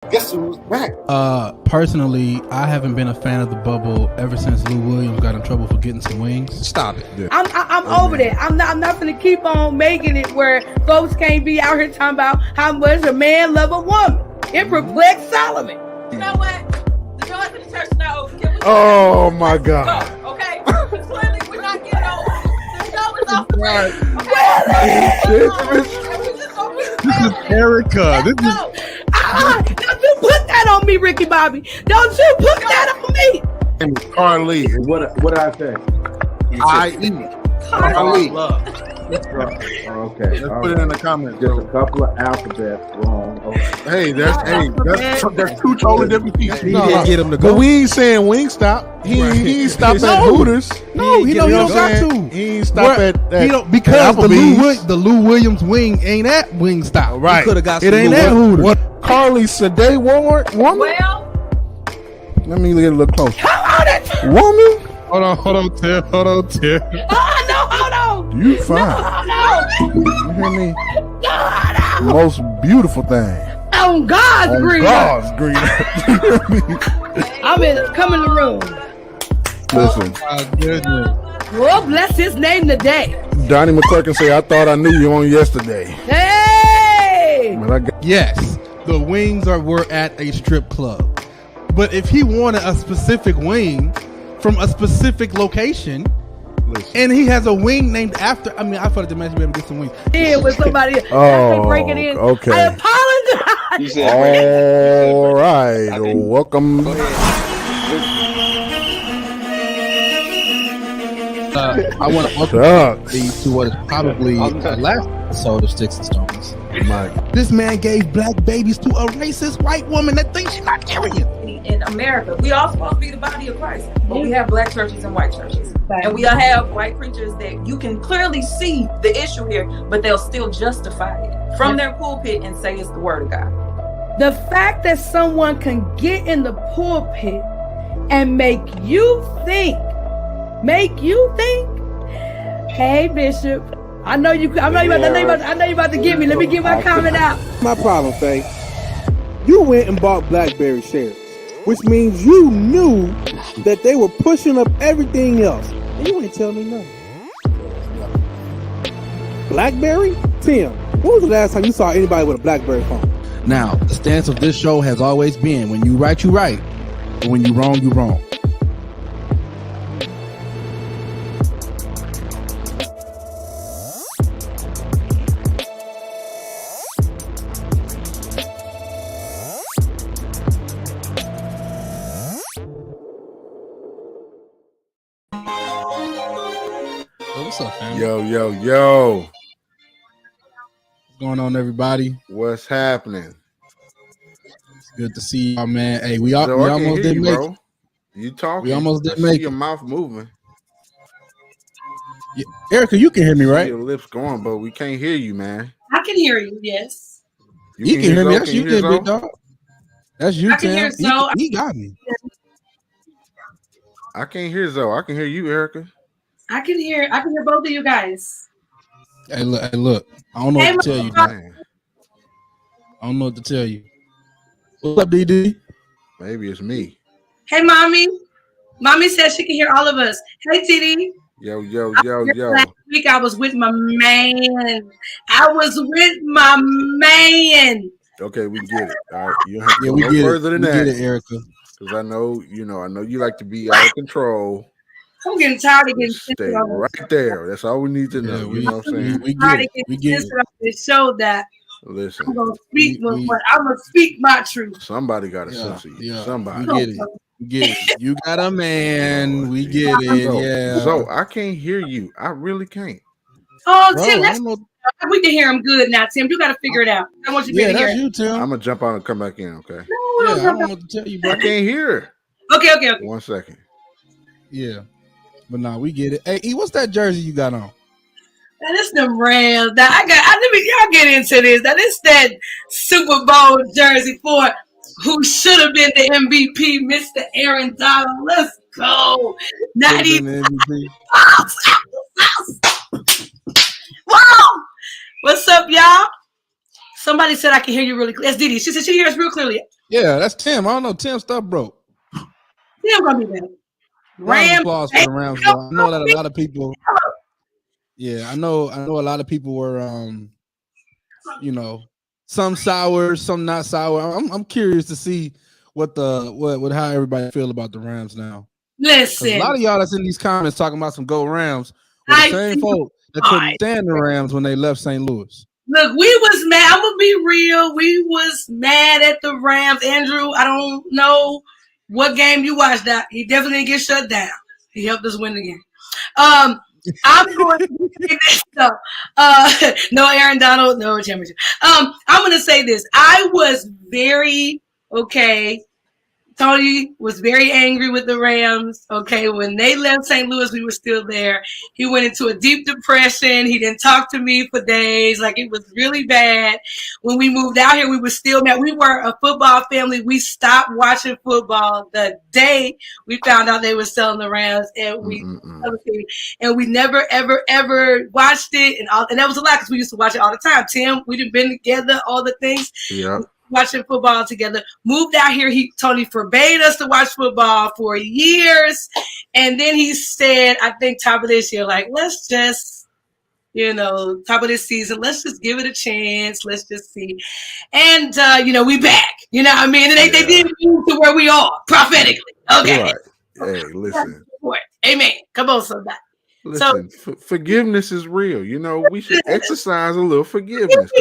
Guess who's back? Personally, I haven't been a fan of the bubble ever since Lou Williams got in trouble for getting some wings. Stop it. Yeah. I'm over that. I'm not gonna keep on making it where folks can't be out here talking about how much a man love a woman. It perplexed Solomon. You know what? The doors of the church are not open. Can we Oh my God. go? Okay? Because clearly we're not getting over. The show is off the rails. This is Erica. This is Don't you put that on me, Ricky Bobby. Don't you put that on me. And Carly. What did I say? I eat. Carly. Okay. Let's put it in the comments. Just Bro. a couple of alphabets wrong. Okay. Hey, that's two totally different pieces. he didn't get him to go. But we ain't saying Wingstop. He ain't stop at Hooters. No, he don't got to. He ain't stop at because Applebee's. the Lou Williams wing ain't at Wingstop. Right. Could have got It some ain't Lou that Williams. Hooters. What Carly Sade woman? Well, Let me get a little closer. Come on, that. Woman? Hold on, Tim. Oh, no, hold on. You fine. Hold on. You hear me? No, hold on. Most beautiful thing. On God's On green. God's green. I'm in. Come in the room. Listen, My goodness. Well, bless his name today. Donnie McClurkin say, I thought I knew you on yesterday. Hey. But I got Yes, the wings were at a strip club. But if he wanted a specific wing from a specific location, listen. and he has a wing named after, I thought the man should be able to get some wings. Yeah, with somebody else. Oh, Break it in. okay. I apologize. You said All right. Welcome. I want to welcome Shucks. you to what is probably the last episode of Sticks and Stones. This man gave black babies to a racist white woman that thinks she's not Aryan. in America, we all supposed to be the body of Christ, but we have black churches and white churches. And we all have white preachers that you can clearly see the issue here, but they'll still justify it from their pulpit and say it's the word of God. The fact that someone can get in the pulpit and make you think, hey Bishop, I know you about to get me. Let me get my comment out. My problem, Faye. You went and bought BlackBerry shares, which means you knew that they were pushing up everything else. And you ain't tell me nothing. BlackBerry? Tim, when was the last time you saw anybody with a BlackBerry phone? Now, the stance of this show has always been, when you right, you right. But when you wrong, you wrong. What's up, fam? Yo. What's going on, everybody? What's happening? It's good to see y'all, man. Hey, we almost hear didn't you, make bro. it. You talking? We almost didn't I see make your it. mouth moving. Yeah. Erica, you can hear me, See right? your lips going, but we can't hear you, man. I can hear you, yes. You can hear me. Zoe? That's Can you, hear then, big Zoe? dog. That's you, I can Tim. hear Zoe. He got me. I can't hear Zoe. I can hear you, Erica. I can hear both of you guys. Hey, look. I don't know what to tell you, man. I don't know what to tell you. What's up, DD? Maybe it's me. Hey, mommy. Mommy says she can hear all of us. Hey, TD. Yo. Last week I was with my man. Okay, we get it. All right, you don't have to Yeah, go we no get further it. than We that. get it, Erica. Because I know you like to be out of control. I'm getting tired of getting Just censored stay on right there. That's all we need to know. Yeah, You know what I'm saying? we get it. We get it. censored on this show that Listen, I'm gonna speak We- I'm gonna speak my truth. somebody got to Yeah, censor you. yeah. Somebody. We get it. We get it. You got a man. We get it. Yeah. So I can't hear you. I really can't. Oh, Bro, Tim, I don't know. we can hear him good now, Tim. You gotta figure it out. I want you to be Yeah, able to hear that's it. you, Tim. I'm gonna jump out and come back in. Okay. No, Yeah, no, I no, don't no. know what to tell you, I bro. can't hear. Okay. 1 second. Yeah. But nah, we get it. Hey, E, what's that jersey you got on? Now this the Rams. Now y'all get into this. Now this that Super Bowl jersey for who should have been the MVP, Mr. Aaron Donald. Let's go. Not Could've even. been the MVP. Wow. What's up, y'all? Somebody said I can hear you really clear. That's Didi. She said she hears real clearly. Yeah, that's Tim. I don't know. Tim stuff broke. Tim gonna be better. Round of Rams. applause for the Rams. Though. I know that a lot of people. Yeah, I know a lot of people were, some sour, some not sour. I'm curious to see what how everybody feel about the Rams now. Because a lot Listen, of y'all that's in these comments talking about some go Rams were the same folk that couldn't stand the Rams when they left St. Louis. look, we was mad. I'm gonna be real. We was mad at the Rams. Andrew, I don't know what game you watched. That he definitely didn't get shut down. He helped us win the game. I'm going to say this though. No Aaron Donald, no championship. I'm going to say this. I was very okay. Tony was very angry with the Rams. Okay, when they left St. Louis, we were still there. He went into a deep depression. He didn't talk to me for days. Like, it was really bad. When we moved out here, we were still mad. We were a football family. We stopped watching football the day we found out they were selling the Rams, and we never ever watched it. And that was a lot because we used to watch it all the time. Tim, we'd been together, all the things. Yeah. Watching football together. Moved out here. Tony forbade us to watch football for years. And then he said, I think top of this year, like, let's just, top of this season, let's just give it a chance. Let's just see. And, we back. You know what I mean? And they didn't move to where we are prophetically. Okay. Right. Hey, listen. Amen. Come on, somebody. Listen, forgiveness is real. We should exercise a little forgiveness.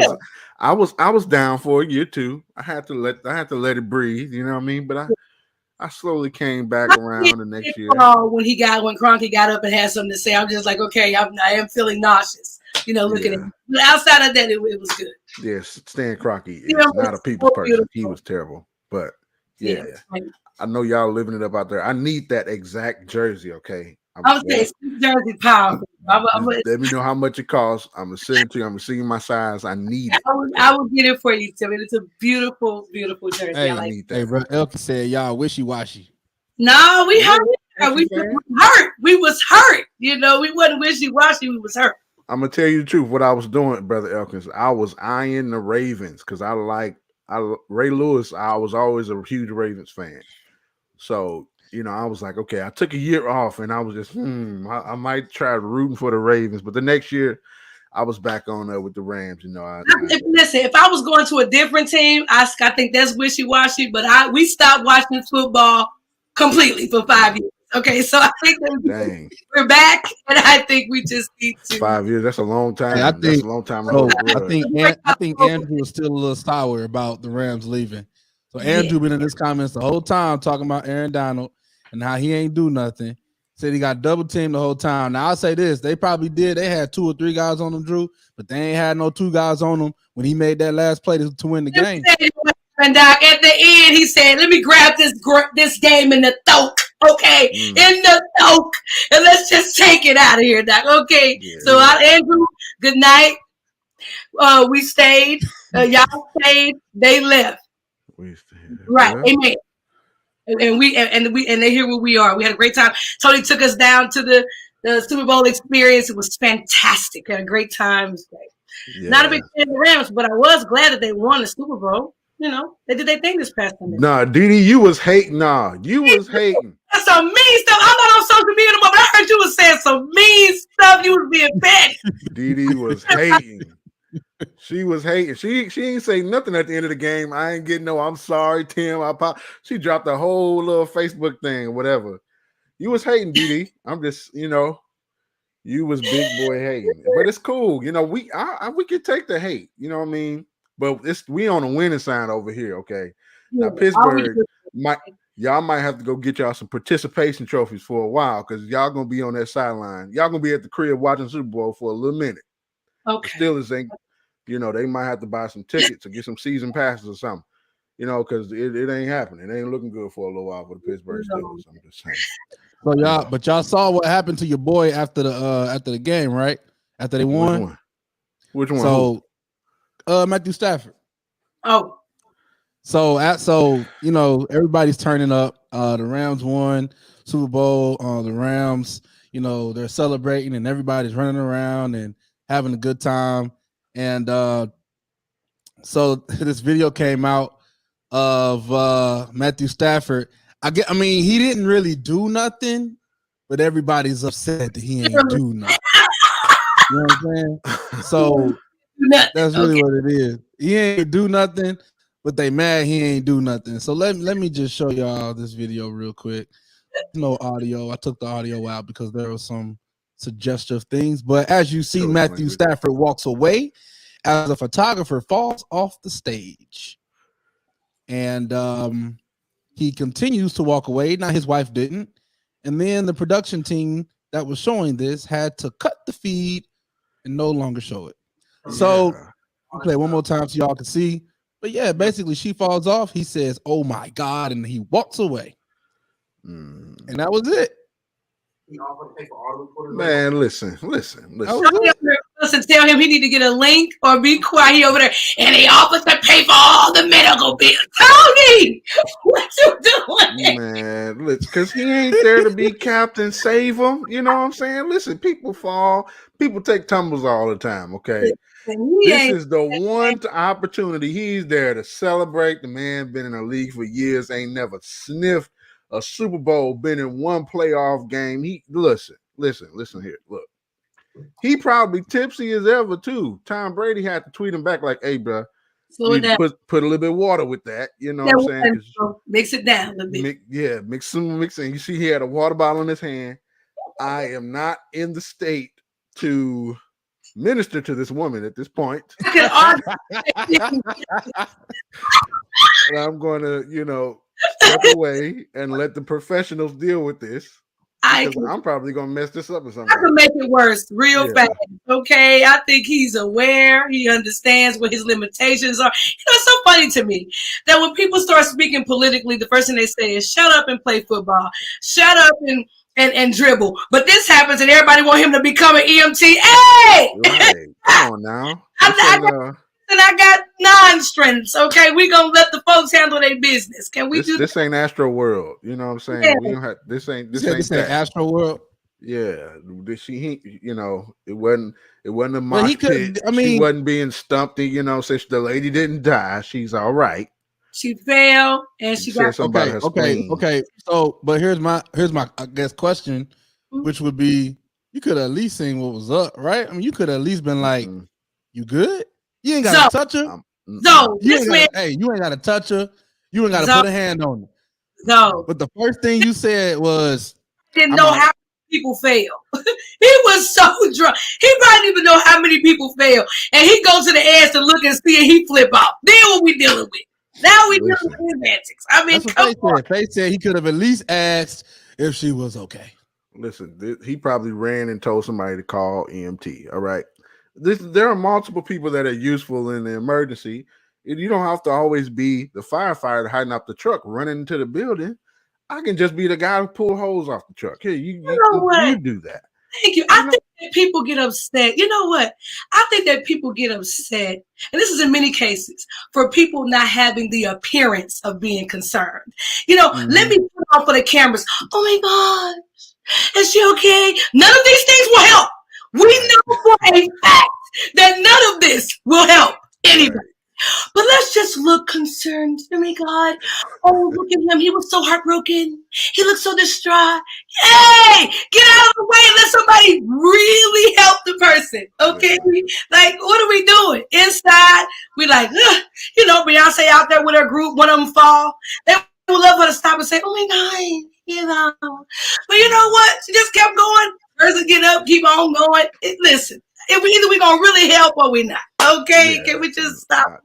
I was down for a year too. I had to let it breathe. You know what I mean? But I slowly came back around the next year. When Kroenke got up and had something to say, I'm just like, okay, I am feeling nauseous. Looking at it. But outside of that, it was good. Yes, Stan Kroenke is not a people's person. Beautiful. He was terrible. But yeah. I know y'all living it up out there. I need that exact jersey. Okay. I'm saying jersey powerful. Let me know how much it costs. I'm gonna send it to you. I'm gonna see you my size. I need it. I will get it for you, Tim. It's a beautiful, beautiful jersey. Hey, I like it. Hey, bro, Elkin said y'all wishy-washy. No, we hurt. We hurt. We was hurt. We wasn't wishy-washy. We was hurt. I'm gonna tell you the truth. What I was doing, Brother Elkins, I was eyeing the Ravens because Ray Lewis. I was always a huge Ravens fan. So I was like, okay, I took a year off and I was just, I might try rooting for the Ravens. But the next year, I was back on there with the Rams. Listen, if I was going to a different team, I think that's wishy-washy. But we stopped watching football completely for 5 years. Okay, so I think we're back, and I think we just need to. 5 years, that's a long time. Hey, that's a long time. I think Andrew is still a little sour about the Rams leaving. So Andrew been in his comments the whole time talking about Aaron Donald and how he ain't do nothing. Said he got double teamed the whole time. Now I'll say this: they probably did. They had 2 or 3 guys on him, Drew, but they ain't had no 2 guys on him when he made that last play to win the game. And Doc, at the end, he said, "Let me grab this game in the throat, okay, in the throat, and let's just take it out of here, Doc." Okay. So Andrew, good night. We stayed. Y'all stayed. They left. We stayed. Right. Amen. And they hear where we are. We had a great time. Tony took us down to the Super Bowl experience. It was fantastic. We had a great time. It was great. Yeah. Not a big fan of the Rams, but I was glad that they won the Super Bowl. They did their thing this past Sunday. Nah, Didi, you was hating. Nah, you was hating. That's some mean stuff. I'm not on social media anymore, but I heard you was saying some mean stuff. You was being bad. Didi was hating. She was hating. She ain't say nothing at the end of the game. I ain't getting no, I'm sorry, Tim. She dropped a whole little Facebook thing or whatever. You was hating, Didi. I'm just, you was big boy hating. But it's cool. We can take the hate. You know what I mean? But we on the winning side over here, okay? Now Pittsburgh, y'all might have to go get y'all some participation trophies for a while because y'all gonna be on that sideline. Y'all gonna be at the crib watching Super Bowl for a little minute. Okay. The Steelers ain't, they might have to buy some tickets or get some season passes or something, because it ain't happening. It ain't looking good for a little while for the Pittsburgh Steelers. I'm just saying. So y'all saw what happened to your boy after the game, right? After they won. Which one? So. Matthew Stafford. Oh. So everybody's turning up. The Rams won Super Bowl. The Rams, they're celebrating and everybody's running around and having a good time. And so this video came out of Matthew Stafford. I mean, he didn't really do nothing, but everybody's upset that he ain't do nothing. You know what I'm saying? So that's really what it is. He ain't do nothing, but they mad he ain't do nothing. So let me just show y'all this video real quick. No audio. I took the audio out because there was some suggestive things. But as you see, Matthew Stafford walks away as a photographer falls off the stage. And he continues to walk away. Now his wife didn't. And then the production team that was showing this had to cut the feed and no longer show it. So I'll play one more time so y'all can see. But yeah, basically she falls off. He says, "Oh my God," and he walks away. And that was it. Man, listen. Tell him he need to get a link or be quiet. He over there, and he offers to pay for all the medical bills. Tony, what you doing? Man, listen, because he ain't there to be captain, save him. You know what I'm saying? Listen, people fall, people take tumbles all the time. Okay, this is the one opportunity he's there to celebrate. The man been in the league for years, ain't never sniffed a Super Bowl, been in one playoff game. He listen here. Look, he probably tipsy as ever too. Tom Brady had to tweet him back like, "Hey, bro, put a little bit of water with that." You know what I'm saying? Mix it down a bit. Mix. You see, he had a water bottle in his hand. I am not in the state to minister to this woman at this point. And I'm going to, step away and let the professionals deal with this. I'm probably gonna mess this up or something. I can make it worse real fast. Okay, I think he's aware. He understands what his limitations are. It's so funny to me that when people start speaking politically, the first thing they say is "shut up and play football," "shut up and dribble." But this happens, and everybody want him to become an EMT. Hey, right. Come on now. I got 9 strengths. Okay, we gonna let the folks handle their business. Can we do this? Ain't Astro World. You know what I'm saying? Yeah. We don't have this ain't Astro World. Yeah, it wasn't a mosh pit. She wasn't being stumped. Since the lady didn't die, she's all right. She fell and she got okay. So, but here's my I guess question, which would be, you could at least seen what was up, right? I mean, you could at least been like, "You good? You ain't got to touch her. You ain't got to touch her. You ain't got to put a hand on her." No. But the first thing you said was, "Didn't know how people fail." He was so drunk. He probably didn't even know how many people fail. And he goes to the edge to look and see, and he flip off. Then what we dealing with? Now we dealing with his antics. I mean, Faith said he could have at least asked if she was okay. Listen, he probably ran and told somebody to call EMT. All right. There are multiple people that are useful in the emergency. You don't have to always be the firefighter hiding up the truck, running into the building. I can just be the guy who pull hose off the truck. Here, you do that. Thank you. I think that people get upset. You know what? I think that people get upset, and this is in many cases, for people not having the appearance of being concerned. Let me put on for the cameras. "Oh my gosh, is she okay?" None of these things will help. We know for a fact that none of this will help anybody. But let's just look concerned. Oh my God. Oh, look at him. He was so heartbroken. He looked so distraught. Hey, get out of the way and let somebody really help the person. Okay? Like, what are we doing? Inside, we like, Beyonce out there with her group, one of them fall. They would love her to stop and say, "Oh my God, But you know what? She just kept going. Person get up, keep on going. Listen, either we gonna really help or we not. Okay, can we just stop?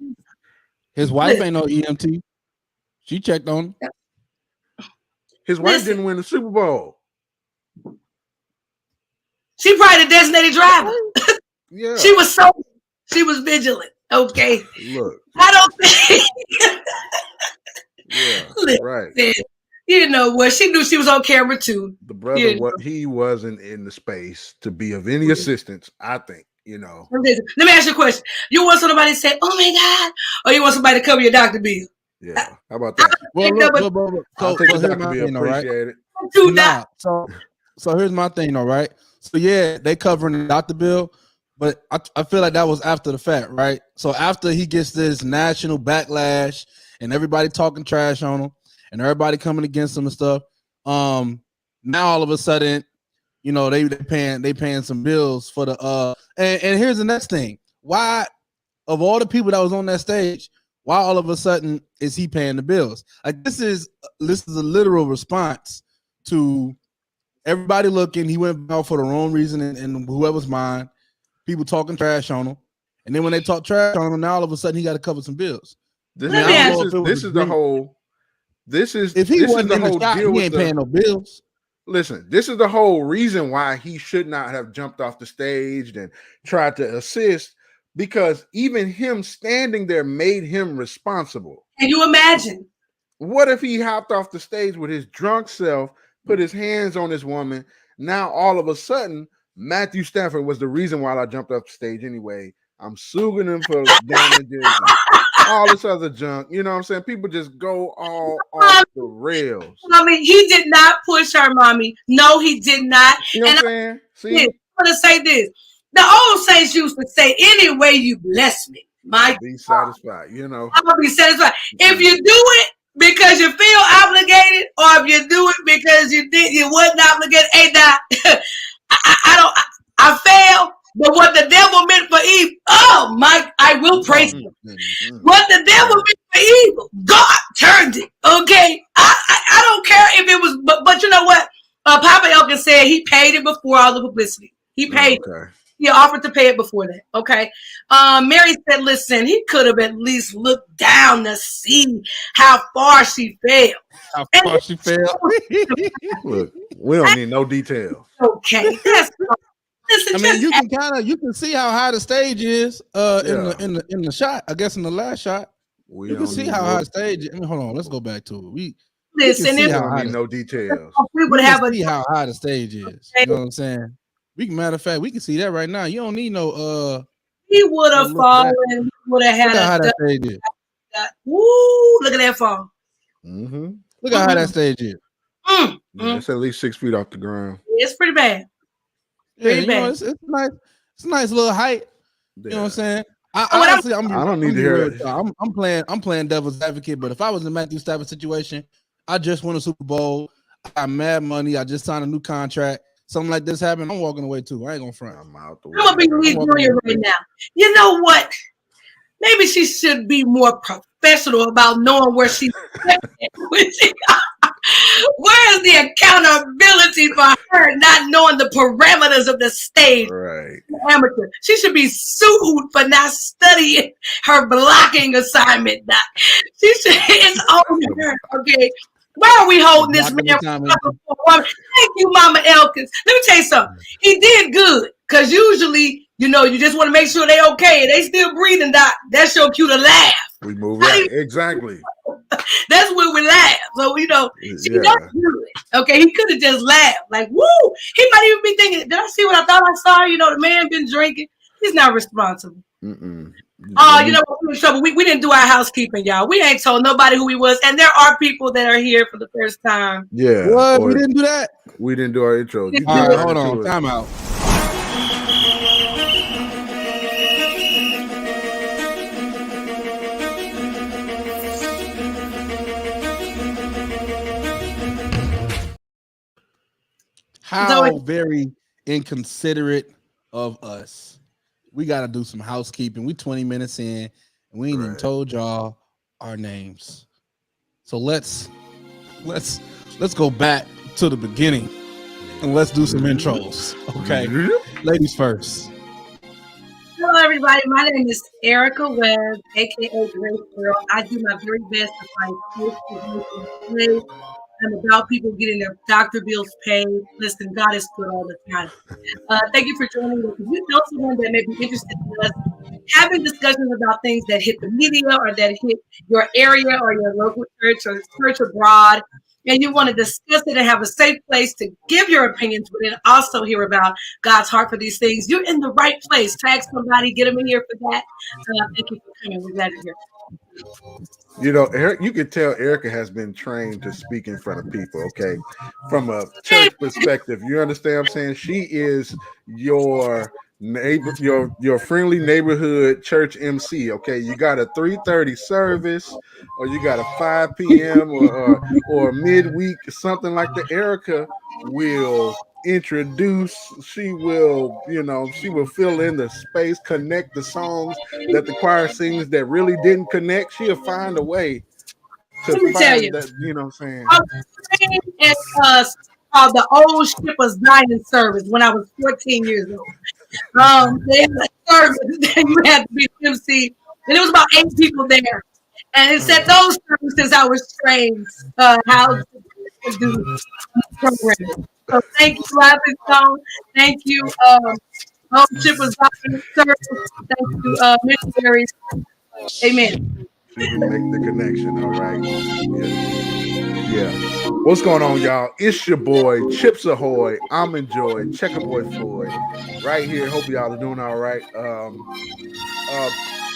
His wife ain't no EMT. She checked on him. His wife didn't win the Super Bowl. She probably the designated driver. Yeah, she was vigilant. Okay, look, I don't think. Right. You know what? She knew she was on camera too. The brother, he wasn't in the space to be of any assistance. I think. Let me ask you a question. You want somebody to say, "Oh my God," or you want somebody to cover your doctor bill? Yeah. How about that? So here's my thing, right? So here's my thing, all right? So yeah, they covering the doctor bill, but I feel like that was after the fact, right? So after he gets this national backlash and everybody talking trash on him, and everybody coming against him and stuff. Now all of a sudden, you know, they paying some bills for the and here's the next thing. Why, of all the people that was on that stage, why all of a sudden is he paying the bills? Like this is a literal response to everybody looking. He went out for the wrong reason in whoever's mind. People talking trash on him, and then when they talk trash on him, now all of a sudden he got to cover some bills. This is the whole. This is if he this wasn't is in the the whole shot, deal he with ain't paying no bills. Listen, this is the whole reason why he should not have jumped off the stage and tried to assist, because even him standing there made him responsible. Can you imagine? What if he hopped off the stage with his drunk self, put his hands on this woman? Now all of a sudden, Matthew Stafford was the reason why I jumped off the stage anyway. I'm suing him for damages and all this other junk. You know what I'm saying? People just go all off the rails. Mommy, he did not push her, mommy. No, he did not. You know what I'm saying? See? I'm going to say this. The old saints used to say, any way you bless me, my be satisfied, you know. I'm going to be satisfied. If you do it because you feel obligated, or if you do it because you wasn't obligated, I fail. But what the devil meant for evil, I will praise him. What the devil meant for evil, God turned it. Okay, I don't care if it was, but you know what? Papa Elkin said he paid it before all the publicity. He paid. Okay. He offered to pay it before that. Okay. Mary said, "Listen, he could have at least looked down to see how far she fell." How far she fell? Look, we don't need no details. Okay, that's. Listen, I mean, you can see how high the stage is in the shot. I guess in the last shot, you can see how high the stage is. I mean, hold on, let's go back to it. Listen, we don't need no details. We would have see how high the stage is. You know what I'm saying? Matter of fact, we can see that right now. You don't need no He would have fallen. Would have had look at how that stage is. Woo! Look at that fall. Mm-hmm. Look at how that stage is. Yeah, it's at least 6 feet off the ground. It's pretty bad. Pretty bad. It's nice. It's a nice little height. You know what I'm saying? I don't need to hear it. I'm playing devil's advocate, but if I was in Matthew Stafford situation, I just won a Super Bowl. I got mad money. I just signed a new contract. Something like this happened, I'm walking away too. I ain't gonna front. I'm out the way. I'm gonna be Lee Junior right now. You know what? Maybe she should be more professional about knowing where she's where is the accountability for her not knowing the parameters of the stage? Right. Amateur. She should be sued for not studying her blocking assignment. She should. It's on her. Okay. Why are we holding this man? Thank you, Mama Elkins. Let me tell you something. He did good, because usually, you just want to make sure they okay. They still breathing, Doc. That's your cue to laugh. We move right. Exactly. That's when we laugh. So, she does good. Okay, he could have just laughed. Like, woo! He might even be thinking, did I see what I thought I saw? The man been drinking. He's not responsible. Mm-mm. You know what? We're in trouble. We didn't do our housekeeping, y'all. We ain't told nobody who he was. And there are people that are here for the first time. Yeah. What? We didn't do that? We didn't do our intro. All right, hold on. Time out. How very inconsiderate of us. We got to do some housekeeping. We 20 minutes in, and we ain't even told y'all our names. So let's go back to the beginning, and let's do some intros. Okay, ladies first. Hello, everybody. My name is Erica Webb, aka Grace Girl. I do my very best to find kids. And about people getting their doctor bills paid. Listen, God is good all the time. Thank you for joining us. If you know someone that may be interested in us having discussions about things that hit the media or that hit your area or your local church or church abroad, and you want to discuss it and have a safe place to give your opinions, but then also hear about God's heart for these things, you're in the right place. Tag somebody, get them in here for that. Thank you for coming. We're glad you're here. Eric, you can tell Erica has been trained to speak in front of people, okay? From a church perspective, you understand what I'm saying? She is your your friendly neighborhood church MC. Okay, you got a 3:30 service, or you got a 5 p.m. or midweek, something like that. Erica will introduce. She will, she will fill in the space, connect the songs that the choir sings that really didn't connect. She'll find a way to Let me tell find you, that. You know what I'm saying? I was trained in the old shippers dining service when I was 14 years old. They had a service that you had to be MC, and it was about 8 people there. And it's at those services I was trained how to do programming. So thank you, Lively Stone. Thank you, Home Shippers Dining Service. Thank you, missionaries. Amen. She will make the connection. All right. Yeah. What's going on, y'all? It's your boy Chips Ahoy. I'm Enjoy. Checker Boy Floyd. Right here. Hope y'all are doing all right.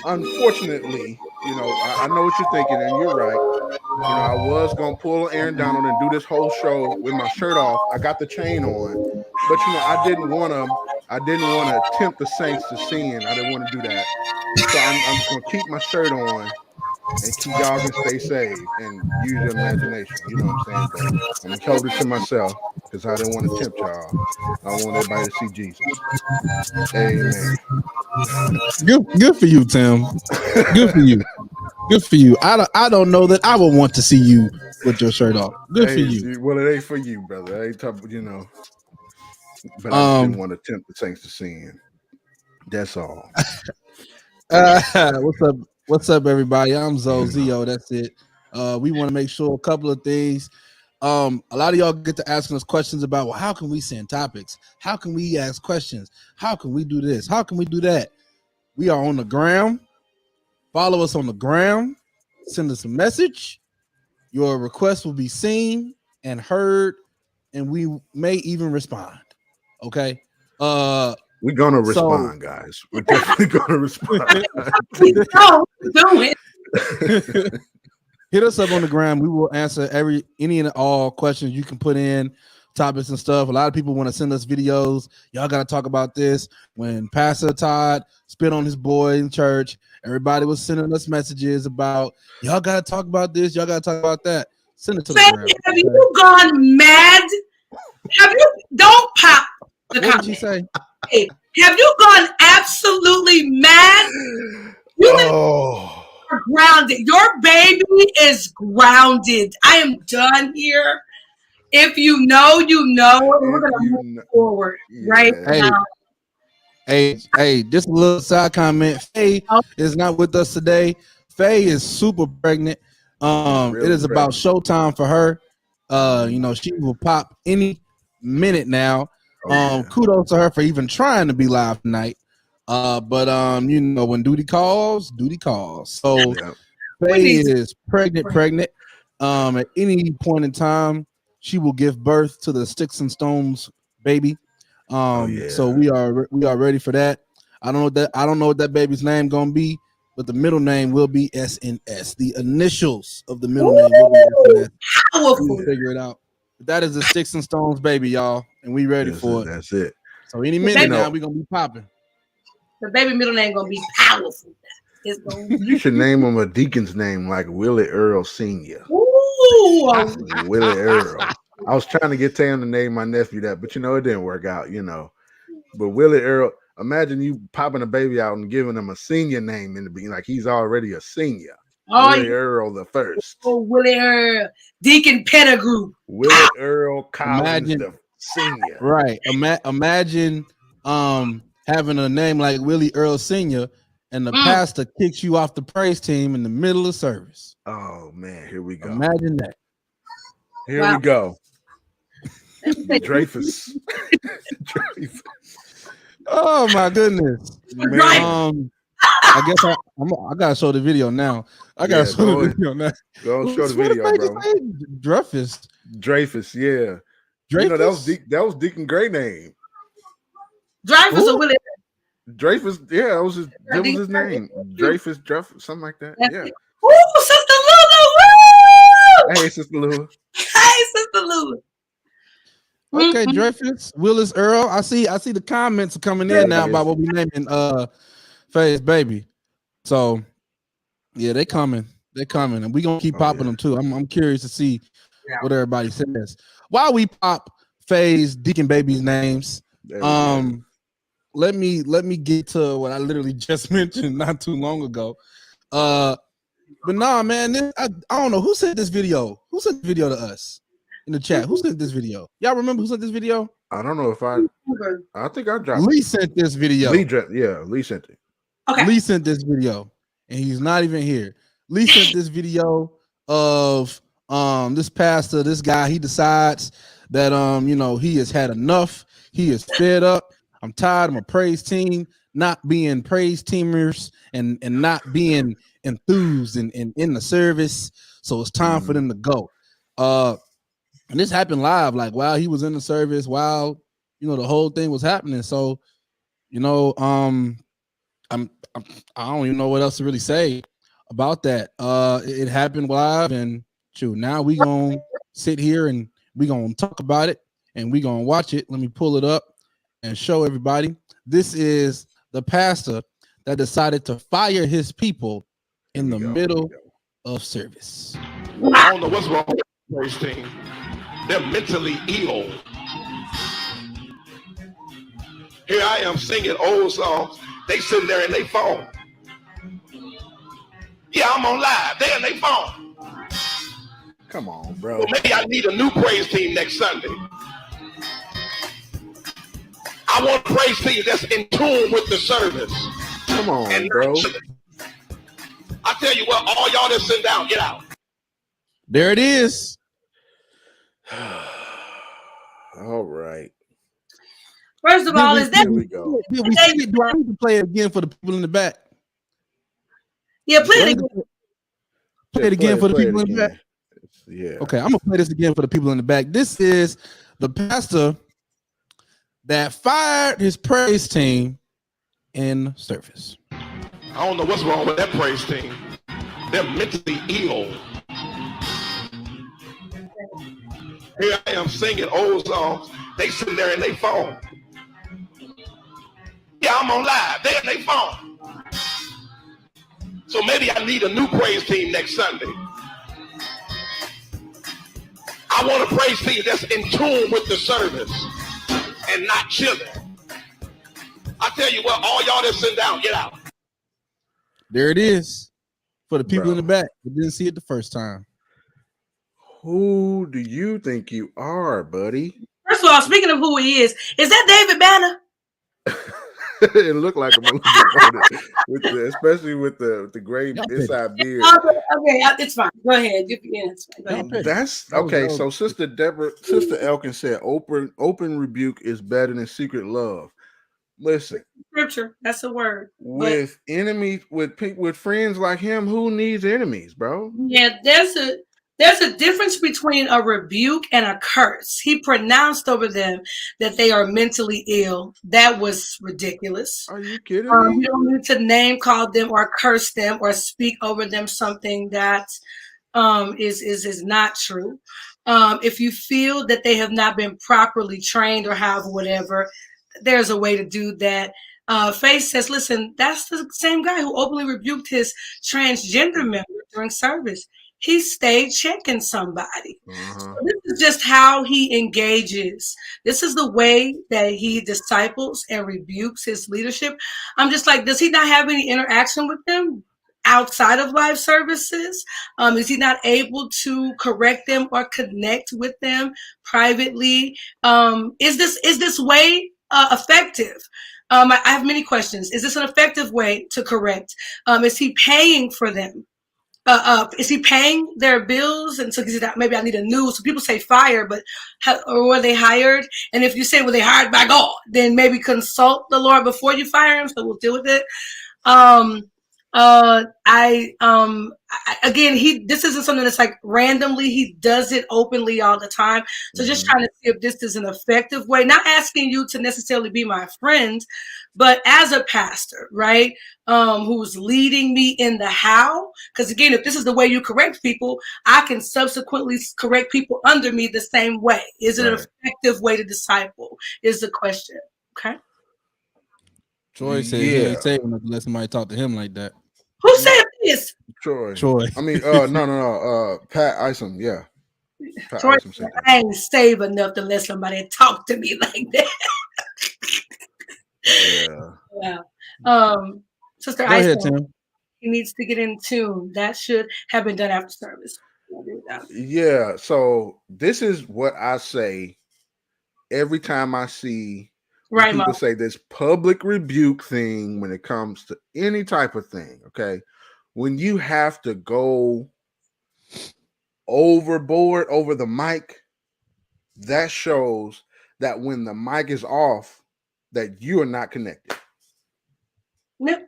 Unfortunately, I know what you're thinking, and you're right. I was gonna pull Aaron Donald and do this whole show with my shirt off. I got the chain on, but I didn't want to tempt the saints to sin. I didn't want to do that. So I'm just gonna keep my shirt on and keep y'all can stay safe and use your imagination. You know what I'm saying? But I'm gonna hold it to myself because I didn't want to tempt y'all. I want everybody to see Jesus. Amen. Good for you, Tim. Good for you. Good for you. I don't know that I would want to see you with your shirt off. Good for you. Well, it ain't for you, brother. It ain't tough, But I didn't want to tempt the saints to sin. That's all. What's up? What's up, everybody? I'm Zio. That's it. We want to make sure a couple of things. A lot of y'all get to asking us questions about, well, how can we send topics? How can we ask questions? How can we do this? How can we do that? We are on the gram. Follow us on the gram. Send us a message. Your request will be seen and heard, and we may even respond. Okay. We're gonna respond, guys. We're definitely gonna respond. Do it. Hit us up on the ground. We will answer any and all questions you can put in, topics and stuff. A lot of people want to send us videos. Y'all got to talk about this. When Pastor Todd spit on his boy in church, everybody was sending us messages about, y'all got to talk about this. Y'all got to talk about that. Send it to the ground. Have you gone mad? Don't pop the comment. What did you say? Hey, have you gone absolutely mad? Are grounded. Your baby is grounded. I am done here. If you know, you know. We're gonna move forward right now. Hey, just a little side comment. Faye is not with us today. Faye is super pregnant. It is about showtime for her. She will pop any minute now. Kudos to her for even trying to be live tonight. But when duty calls. So Faye is pregnant. At any point in time, she will give birth to the Sticks and Stones baby. So we are ready for that. I don't know what that baby's name gonna be, but the middle name will be SNS. The initials of the middle name will be SNS. We'll figure it out. But that is the Sticks and Stones baby, y'all, and we ready for it. That's it. So any minute now, we're gonna be popping. The baby middle name gonna be powerful. You should name him a deacon's name like Willie Earl Sr. Willie Earl. I was trying to get Tam to name my nephew that, but it didn't work out, But Willie Earl, imagine you popping a baby out and giving him a senior name in the beginning, like he's already a senior. Willie Earl the first. Willie Earl, Deacon Pettigrew. Willie Earl Collins the senior. Right. Imagine having a name like Willie Earl Sr. and the pastor kicks you off the praise team in the middle of service. Oh man, here we go. Imagine that. Here we go. Dreyfus. Oh my goodness. Man, I guess I gotta show the video now. I gotta show the video now. Go show the video, bro. Dreyfus, yeah. Dreyfus? That was Deacon Gray name. Dreyfus or Willie? Dreyfus, yeah, that was his name. Dreyfus, something like that. Yeah. Ooh, Sister Lulu! Woo! Hey, Sister Lulu. Hey, Sister Lulu. Okay, Dreyfus, Willis Earl. I see the comments are coming in now about what we naming Faye's baby. So yeah, they coming. And we gonna keep popping them too. I'm curious to see what everybody says. While we pop Faye's Deacon baby's names, let me get to what I literally just mentioned not too long ago. But nah, man, I don't know who sent this video. Who sent the video to us in the chat? Who sent this video? Y'all remember who sent this video? I don't know if I think I dropped. Lee sent this video. Lee sent it. Okay. Lee sent this video, and he's not even here. Lee sent this video of this pastor, this guy. He decides that he has had enough. He is fed up. I'm tired of my praise team not being praise teamers and not being enthused and in the service. So it's time for them to go. And this happened live, like while he was in the service, while the whole thing was happening. So, I don't even know what else to really say about that. It happened live, and now we gonna sit here and we gonna talk about it and we gonna watch it. Let me pull it up and show everybody. This is the pastor that decided to fire his people in the middle of service. I don't know what's wrong with the praise team. They're mentally ill. Here I am singing old songs. They sitting there in their phone. Yeah, I'm on live. They're in their phone. Come on, bro. Well, maybe I need a new praise team next Sunday. I want a praise team that's in tune with the service. Come on, bro. I tell you what, all y'all that sit down, get out. There it is. All right. First of all, is that here we go? Did we see it? Do I need to play it again for the people in the back? Yeah, play it again. Play it again for the people in the back. Yeah. Okay, I'm gonna play this again for the people in the back. This is the pastor that fired his praise team in service. I don't know what's wrong with that praise team. They're mentally ill. Here I am singing old songs. They sitting there in their phone. Yeah, I'm on live. They're in their phone. So maybe I need a new praise team next Sunday. I want a praise team that's in tune with the service and not chilling. I tell you what, all y'all that sit down, get out. There it is for the people in the back who didn't see it the first time. Who do you think you are, buddy? First of all, speaking of who he is that David Banner? It looked like him a little bit, especially with the gray inside beard. Okay, it's fine. Go ahead. Go ahead. That's okay. So Sister Elkin said, "Open rebuke is better than secret love." Listen, scripture. That's a word. With enemies, with friends like him, who needs enemies, bro? Yeah, there's a difference between a rebuke and a curse. He pronounced over them that they are mentally ill. That was ridiculous. Are you kidding me? You don't need to name call them or curse them or speak over them something that is not true. If you feel that they have not been properly trained or have whatever, there's a way to do that. Faith says, listen, that's the same guy who openly rebuked his transgender member during service. He stayed checking somebody. So this is just how he engages. This is the way that he disciples and rebukes his leadership. I'm just like, does he not have any interaction with them outside of live services? Is he not able to correct them or connect with them privately? Is this way effective? I have many questions. Is this an effective way to correct? Is he paying for them? Is he paying their bills? And so maybe I need a new. So people say fire, but or were they hired? And if you say, were they hired by God, then maybe consult the Lord before you fire him. So we'll deal with it. Again, this isn't something that's like randomly. He does it openly all the time. So just trying to see if this is an effective way. Not asking you to necessarily be my friend, but as a pastor, right? Who's leading me in the how? Because again, if this is the way you correct people, I can subsequently correct people under me the same way. Is it an effective way to disciple? Is the question. Okay. Troy said he ain't saving enough to let somebody talk to him like that. Who said this? Troy. Troy. I mean, no. Pat Isom, yeah. Pat Troy Isom said that. I ain't save enough to let somebody talk to me like that. Sister Go ahead, Isom, Tim. he needs to get in tune. That should have been done after service. Yeah, so this is what I say every time I see people say this public rebuke thing when it comes to any type of thing, okay? When you have to go overboard over the mic, that shows that when the mic is off, that you are not connected. Nope.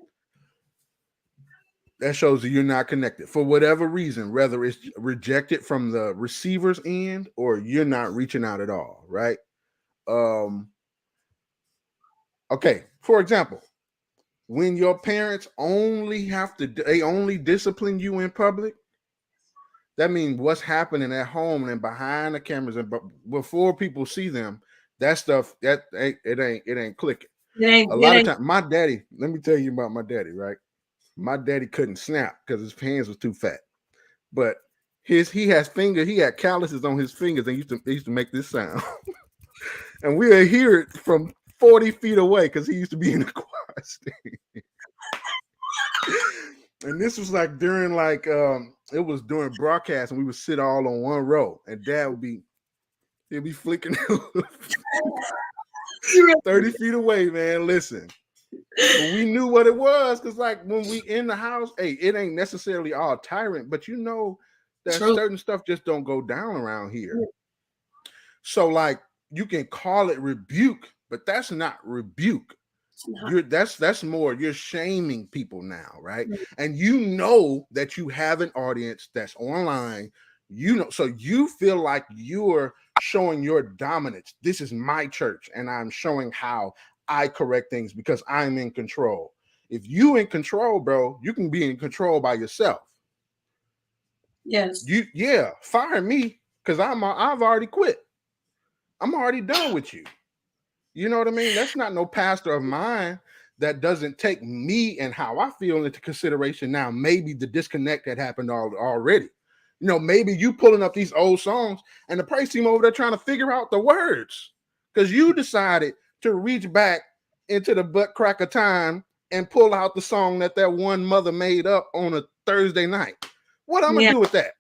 That shows that you're not connected for whatever reason, whether it's rejected from the receiver's end or you're not reaching out at all, right? Okay, for example, when your parents they only discipline you in public, that means what's happening at home and behind the cameras and before people see them, that stuff it ain't clicking. A lot of times, my daddy. Let me tell you about my daddy. Right, my daddy couldn't snap because his hands was too fat, but he has fingers. He had calluses on his fingers and he used to make this sound, and we'll hear it from 40 feet away because he used to be in the choir sting. And this was like during it was during broadcast, and we would sit all on one row, and Dad he'd be flicking 30 feet away, man. Listen, but we knew what it was because, like, when we in the house, hey, it ain't necessarily all tyrant, but you know that certain stuff just don't go down around here. Yeah. So, like, you can call it rebuke, but that's not rebuke. That's more you're shaming people now, right? And you know that you have an audience that's online, so you feel like you're showing your dominance. This is my church, and I'm showing how I correct things because I'm in control. If you in control, bro, you can be in control by yourself. Yes. Fire me because I've already quit. I'm already done with you. You know what I mean? That's not no pastor of mine that doesn't take me and how I feel into consideration. Now, maybe the disconnect had happened already. You know, maybe you pulling up these old songs and the praise team over there trying to figure out the words because you decided to reach back into the butt crack of time and pull out the song that one mother made up on a Thursday night. What I'm going to do with that?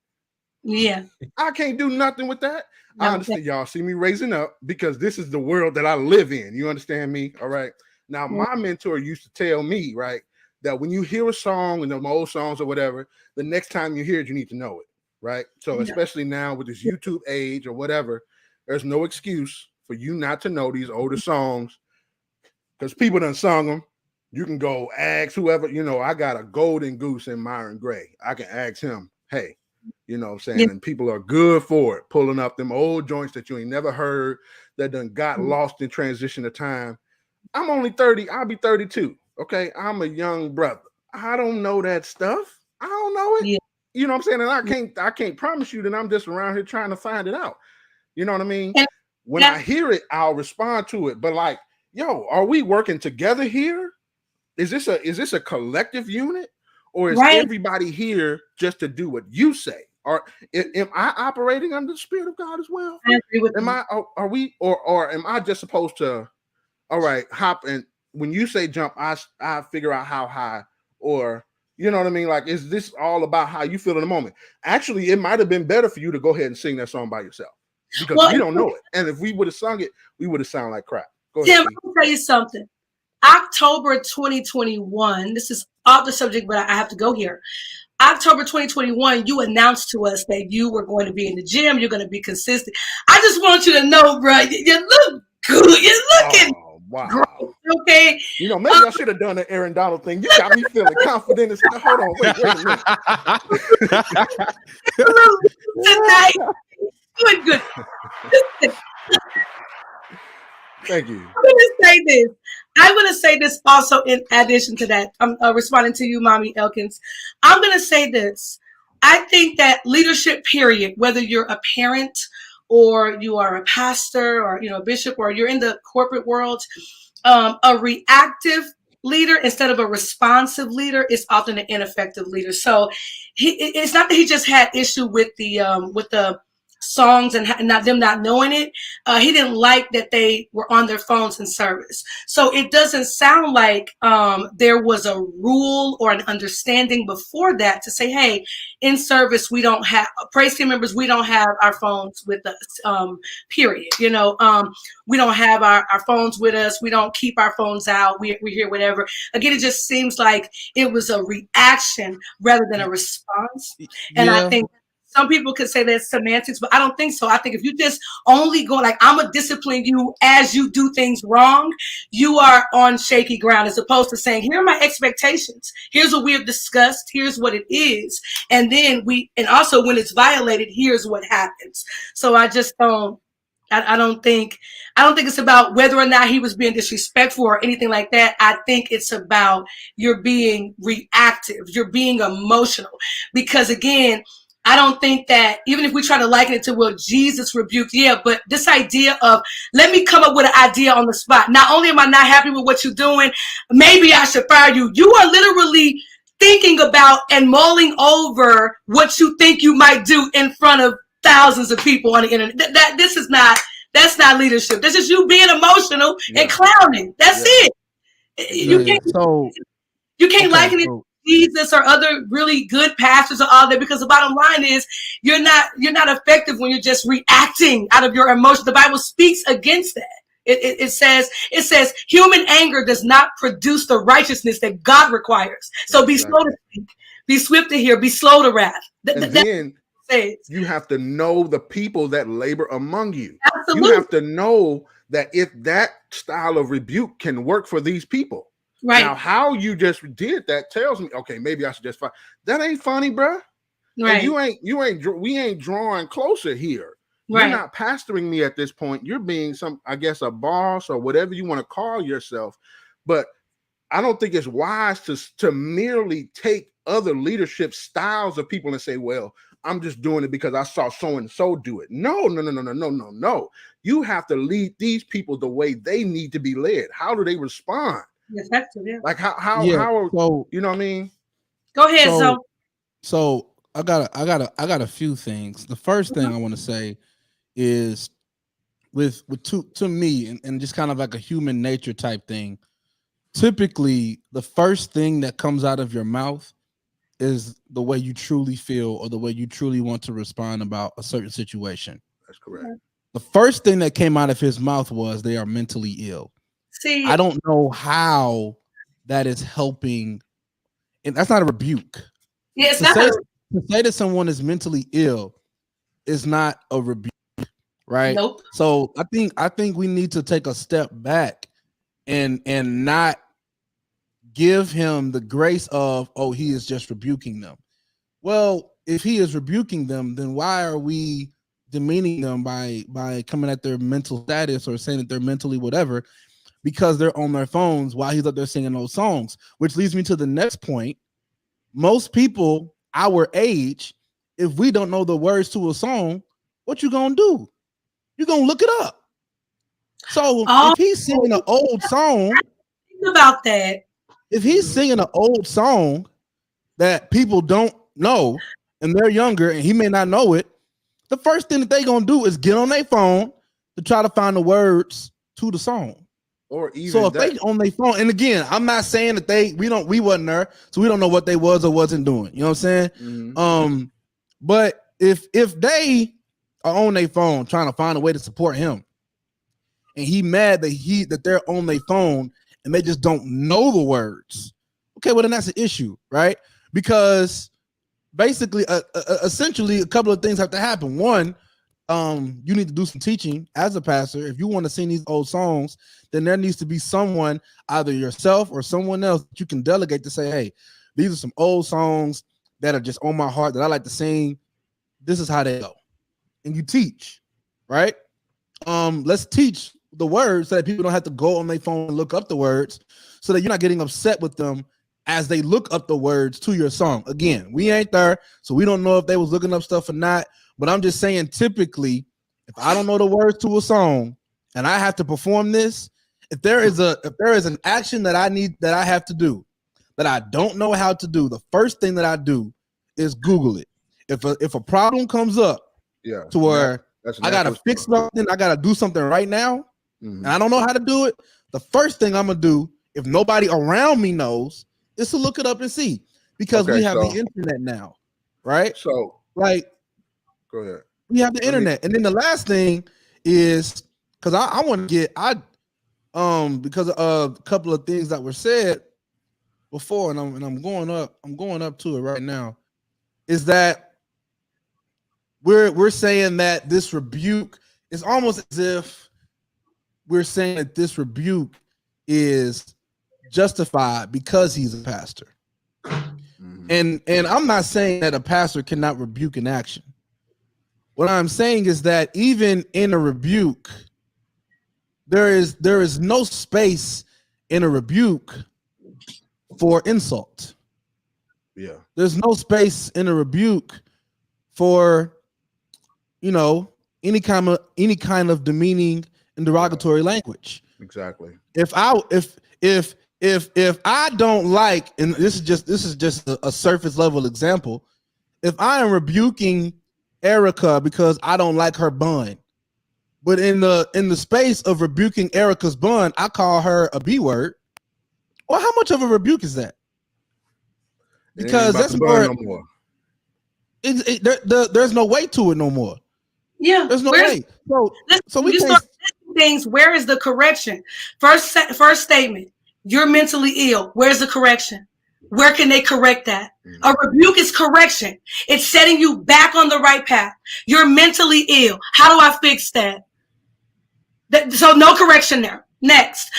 Yeah. I can't do nothing with that. I understand y'all see me raising up because this is the world that I live in. You understand me? All right. Now, my mentor used to tell me, right, that when you hear a song and them old songs or whatever, the next time you hear it, you need to know it. Right. So especially now with this YouTube age or whatever, there's no excuse for you not to know these older songs because people done sung them. You can go ask whoever, I got a golden goose in Myron Gray. I can ask him, hey, you know what I'm saying? Yeah. And people are good for it, pulling up them old joints that you ain't never heard that done got lost in transition of time. I'm only 30. I'll be 32. Okay. I'm a young brother. I don't know that stuff. I don't know it. Yeah. You know what I'm saying? And I can't promise you that I'm just around here trying to find it out. You know what I mean? And when I hear it, I'll respond to it. But like, yo, are we working together here? Is this a collective unit? Or is everybody here just to do what you say? Or am I operating under the Spirit of God as well? I agree with Are we or am I just supposed to, all right, hop and when you say jump, I figure out how high, or you know what I mean? Like, is this all about how you feel in the moment? Actually, it might have been better for you to go ahead and sing that song by yourself because we don't know it. And if we would have sung it, we would have sounded like crap. Go ahead, Tim, I'll tell you something. October 2021, this is off the subject, but I have to go here. October 2021, you announced to us that you were going to be in the gym. You're going to be consistent. I just want you to know, bro, you look good. You're looking Wow. Okay. You know, maybe I should have done the Aaron Donald thing. You got me feeling confident. Hold on, wait a minute. Tonight. Good. Thank you. I'm going to say this also in addition to that. I'm responding to you, Mommy Elkins. I'm going to say this. I think that leadership, period, whether you're a parent or you are a pastor or, a bishop, or you're in the corporate world, a reactive leader instead of a responsive leader is often an ineffective leader. So it's not that he just had issue with the songs and them not knowing it. He didn't like that they were on their phones in service. So it doesn't sound like there was a rule or an understanding before that to say, hey, in service, we don't have praise team members. We don't have our phones with us, period. We don't have our phones with us. We don't keep our phones out. We hear whatever. Again, it just seems like it was a reaction rather than a response. And I think some people could say that's semantics, but I don't think so. I think if you just only go like, I'm going to discipline you as you do things wrong, you are on shaky ground, as opposed to saying, here are my expectations. Here's what we have discussed. Here's what it is. And then and also when it's violated, here's what happens. So I just don't think it's about whether or not he was being disrespectful or anything like that. I think it's about you're being reactive. You're being emotional. Because again, I don't think that even if we try to liken it to, well, Jesus rebuked, but this idea of, let me come up with an idea on the spot. Not only am I not happy with what you're doing, maybe I should fire you. You are literally thinking about and mulling over what you think you might do in front of thousands of people on the internet. That's not leadership. This is you being emotional and clowning. That's it. You can't liken it to Jesus or other really good pastors or all that, because the bottom line is you're not effective when you're just reacting out of your emotion. The Bible speaks against that. It says human anger does not produce the righteousness that God requires. So be slow to speak, be swift to hear, be slow to wrath. Then you have to know the people that labor among you. Absolutely. You have to know that if that style of rebuke can work for these people. Right. Now, how you just did that tells me, okay, maybe I should just find that ain't funny, bro. Right. And we ain't drawing closer here. Right. You're not pastoring me at this point. You're being a boss or whatever you want to call yourself. But I don't think it's wise to merely take other leadership styles of people and say, well, I'm just doing it because I saw so and so do it. No. You have to lead these people the way they need to be led. How do they respond? Effective, yeah. Like how so, you know what I mean? Go ahead. So I got a few things. The first thing I want to say is to me and just kind of like a human nature type thing. Typically, the first thing that comes out of your mouth is the way you truly feel or the way you truly want to respond about a certain situation. That's correct. The first thing that came out of his mouth was they are mentally ill. See, I don't know how that is helping, and that's not a rebuke. Yeah, it's to not. To say that someone is mentally ill is not a rebuke, right? Nope. So I think we need to take a step back and not give him the grace of, oh, he is just rebuking them. Well, if he is rebuking them, then why are we demeaning them by coming at their mental status or saying that they're mentally whatever? Because they're on their phones while he's up there singing those songs, which leads me to the next point. Most people our age, if we don't know the words to a song, what you gonna do? You're gonna look it up. So if he's singing an old song, think about that. If he's singing an old song that people don't know and they're younger and he may not know it, the first thing that they gonna do is get on their phone to try to find the words to the song. Or even so if they on their phone, and again, I'm not saying that we wasn't there, so we don't know what they was or wasn't doing. You know what I'm saying? Mm-hmm. But if they are on their phone trying to find a way to support him, and he mad that they're on their phone and they just don't know the words, okay, well then that's an issue, right? Because basically, essentially, a couple of things have to happen. One, you need to do some teaching as a pastor. If you want to sing these old songs, then there needs to be someone, either yourself or someone else, that you can delegate to say, hey, these are some old songs that are just on my heart that I like to sing. This is how they go. And you teach, right? Let's teach the words so that people don't have to go on their phone and look up the words, so that you're not getting upset with them as they look up the words to your song. Again, we ain't there, so we don't know if they was looking up stuff or not. But I'm just saying, typically, if I don't know the words to a song and I have to perform this, if there is an action that I have to do that I don't know how to do, the first thing that I do is Google it. If a problem comes up, to where I gotta fix something, I gotta do something right now, and I don't know how to do it, the first thing I'm gonna do, if nobody around me knows, is to look it up and see, because we have the internet now, right? So, like, go ahead. We have the internet, and then the last thing is, because I want to get because of a couple of things that were said before, and I'm going up to it right now, is that we're saying that this rebuke is almost as if we're saying that this rebuke is justified because he's a pastor. And I'm not saying that a pastor cannot rebuke an action. What I'm saying is that even in a rebuke, there is no space in a rebuke for insult. Yeah. There's no space in a rebuke for, any kind of demeaning and derogatory language. Exactly. If I don't like, and this is just a surface level example, if I am rebuking Erica because I don't like her bun, but in the space of rebuking Erica's bun, I call her a B word, well, how much of a rebuke is that? Because that's more. No more. There's no weight to it no more. Yeah, there's no way. So we start things. Where is the correction? First statement. You're mentally ill. Where's the correction? Where can they correct that? A rebuke is correction. It's setting you back on the right path. You're mentally ill. How do I fix that? So no correction there. Next,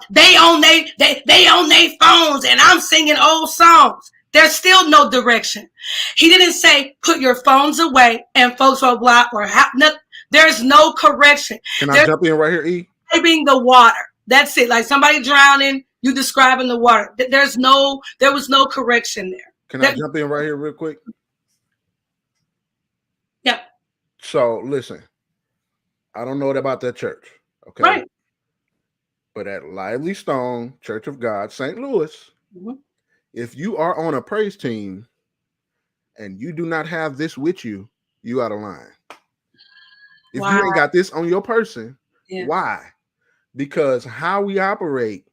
they own their phones, and I'm singing old songs. There's still no direction. He didn't say put your phones away and folks will block or there's no correction. Can I jump in right here, E? Describing the water. That's it. Like somebody drowning, you describing the water. There was no correction there. Can I jump in right here real quick? Yeah. So listen, I don't know about that church. Okay. Right. But at Lively Stone Church of God, St. Louis, if you are on a praise team and you do not have this with you, you out of line. If you ain't got this on your person, why? Because how we operate,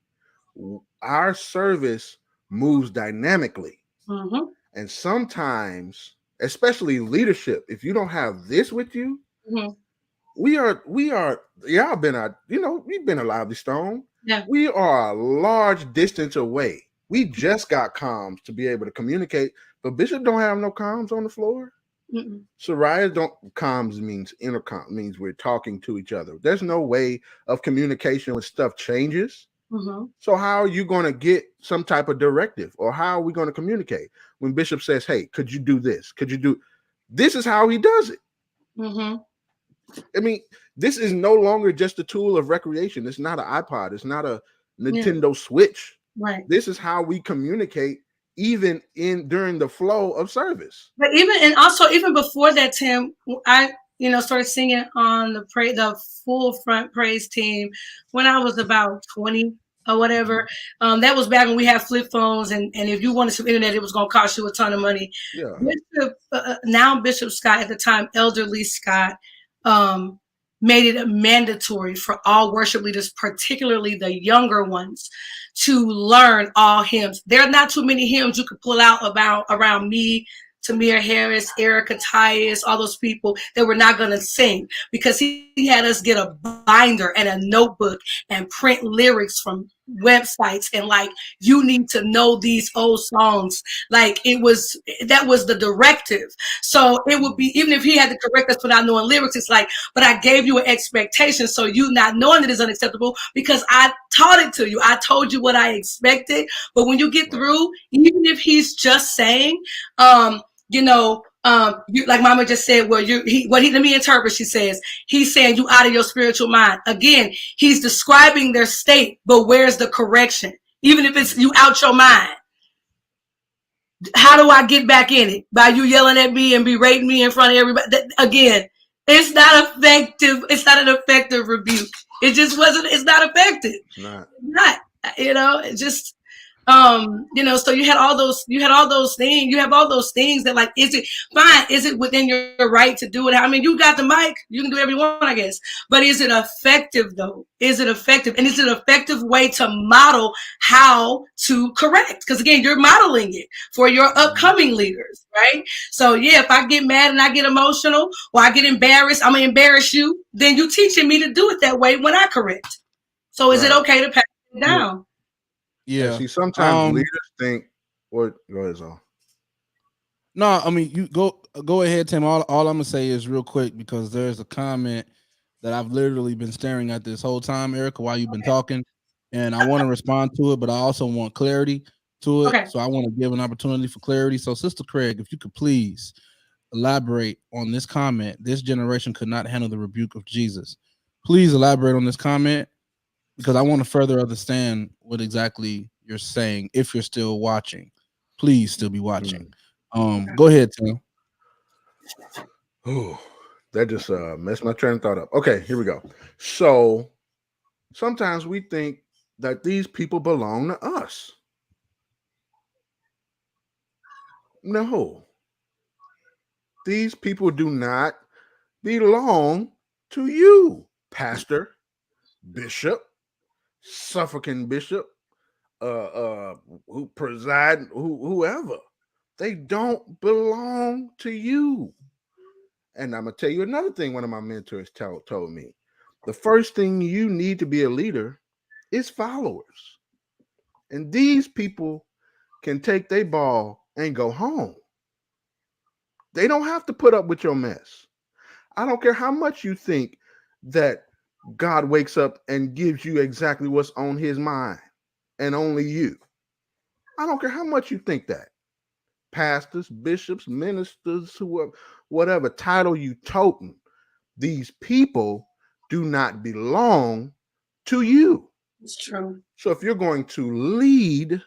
our service moves dynamically. And sometimes, especially leadership, if you don't have this with you, y'all been we've been a Lively Stone. Yeah. We are a large distance away. We just got comms to be able to communicate, but Bishop don't have no comms on the floor. Soraya comms means intercom, means we're talking to each other. There's no way of communication when stuff changes. So how are you going to get some type of directive, or how are we going to communicate when Bishop says, hey, could you do this? Could you do this? Is how he does it. I mean, this is no longer just a tool of recreation. It's not an iPod. It's not a Nintendo Switch. Right. This is how we communicate, even during the flow of service. But even before that, Tim, I started singing on the full front praise team when I was about 20 or whatever. That was back when we had flip phones, and if you wanted some internet, it was going to cost you a ton of money. Yeah. Bishop Scott, at the time, Elder Lee Scott, made it mandatory for all worship leaders, particularly the younger ones, to learn all hymns. There are not too many hymns you could pull out around me, Tamir Harris, Erica Tyus, all those people that we're not going to sing, because he had us get a binder and a notebook and print lyrics from websites and like, you need to know these old songs. Like that was the directive. So it would be, even if he had to correct us for not knowing lyrics, it's like, but I gave you an expectation, so you not knowing it is unacceptable because I taught it to you. I told you what I expected. But when you get through, even if he's just saying, like Mama just said, well, let me interpret. She says, he's saying you out of your spiritual mind. Again, he's describing their state, but where's the correction? Even if it's you out your mind. How do I get back in it? By you yelling at me and berating me in front of everybody? Again, it's not effective. It's not an effective rebuke. It just wasn't, it's not effective. It's not, it just, so you had all those things. You have all those things that, like, is it fine? Is it within your right to do it? I mean, you got the mic, you can do whatever you want, I guess. But is it effective though? Is it effective? And is it an effective way to model how to correct? Because again, you're modeling it for your upcoming leaders, right? So yeah, if I get mad and I get emotional or I get embarrassed, I'm gonna embarrass you. Then you teaching me to do it that way when I correct. So is it okay to pass it down? Yeah. See, sometimes leaders think, "What? Go ahead, Zon." No, I mean, you go ahead, Tim. All I'm gonna say is real quick, because there's a comment that I've literally been staring at this whole time, Erica, while you've been talking, and I want to respond to it, but I also want clarity to it. Okay. So I want to give an opportunity for clarity. So, Sister Craig, if you could please elaborate on this comment. This generation could not handle the rebuke of Jesus. Please elaborate on this comment, because I want to further understand what exactly you're saying. If you're still watching, please still be watching. Go ahead, Tim. Oh, that just messed my train of thought up. Okay, here we go. So sometimes we think that these people belong to us. No, these people do not belong to you, pastor, bishop, suffragan bishop, who preside, whoever. They don't belong to you. And I'm gonna tell you another thing. One of my mentors told me: the first thing you need to be a leader is followers. And these people can take their ball and go home. They don't have to put up with your mess. I don't care how much you think that God wakes up and gives you exactly what's on his mind, and only you. I don't care how much you think that. Pastors, bishops, ministers, whoever, whatever title you toting, these people do not belong to you. It's true. So if you're going to lead,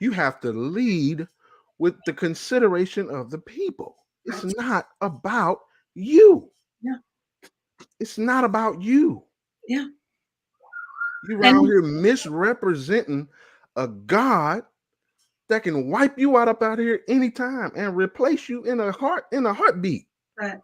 you have to lead with the consideration of the people. It's not about you. Yeah. It's not about you. Yeah. You're out here misrepresenting a God that can wipe you out up out here anytime and replace you in a heartbeat. Right.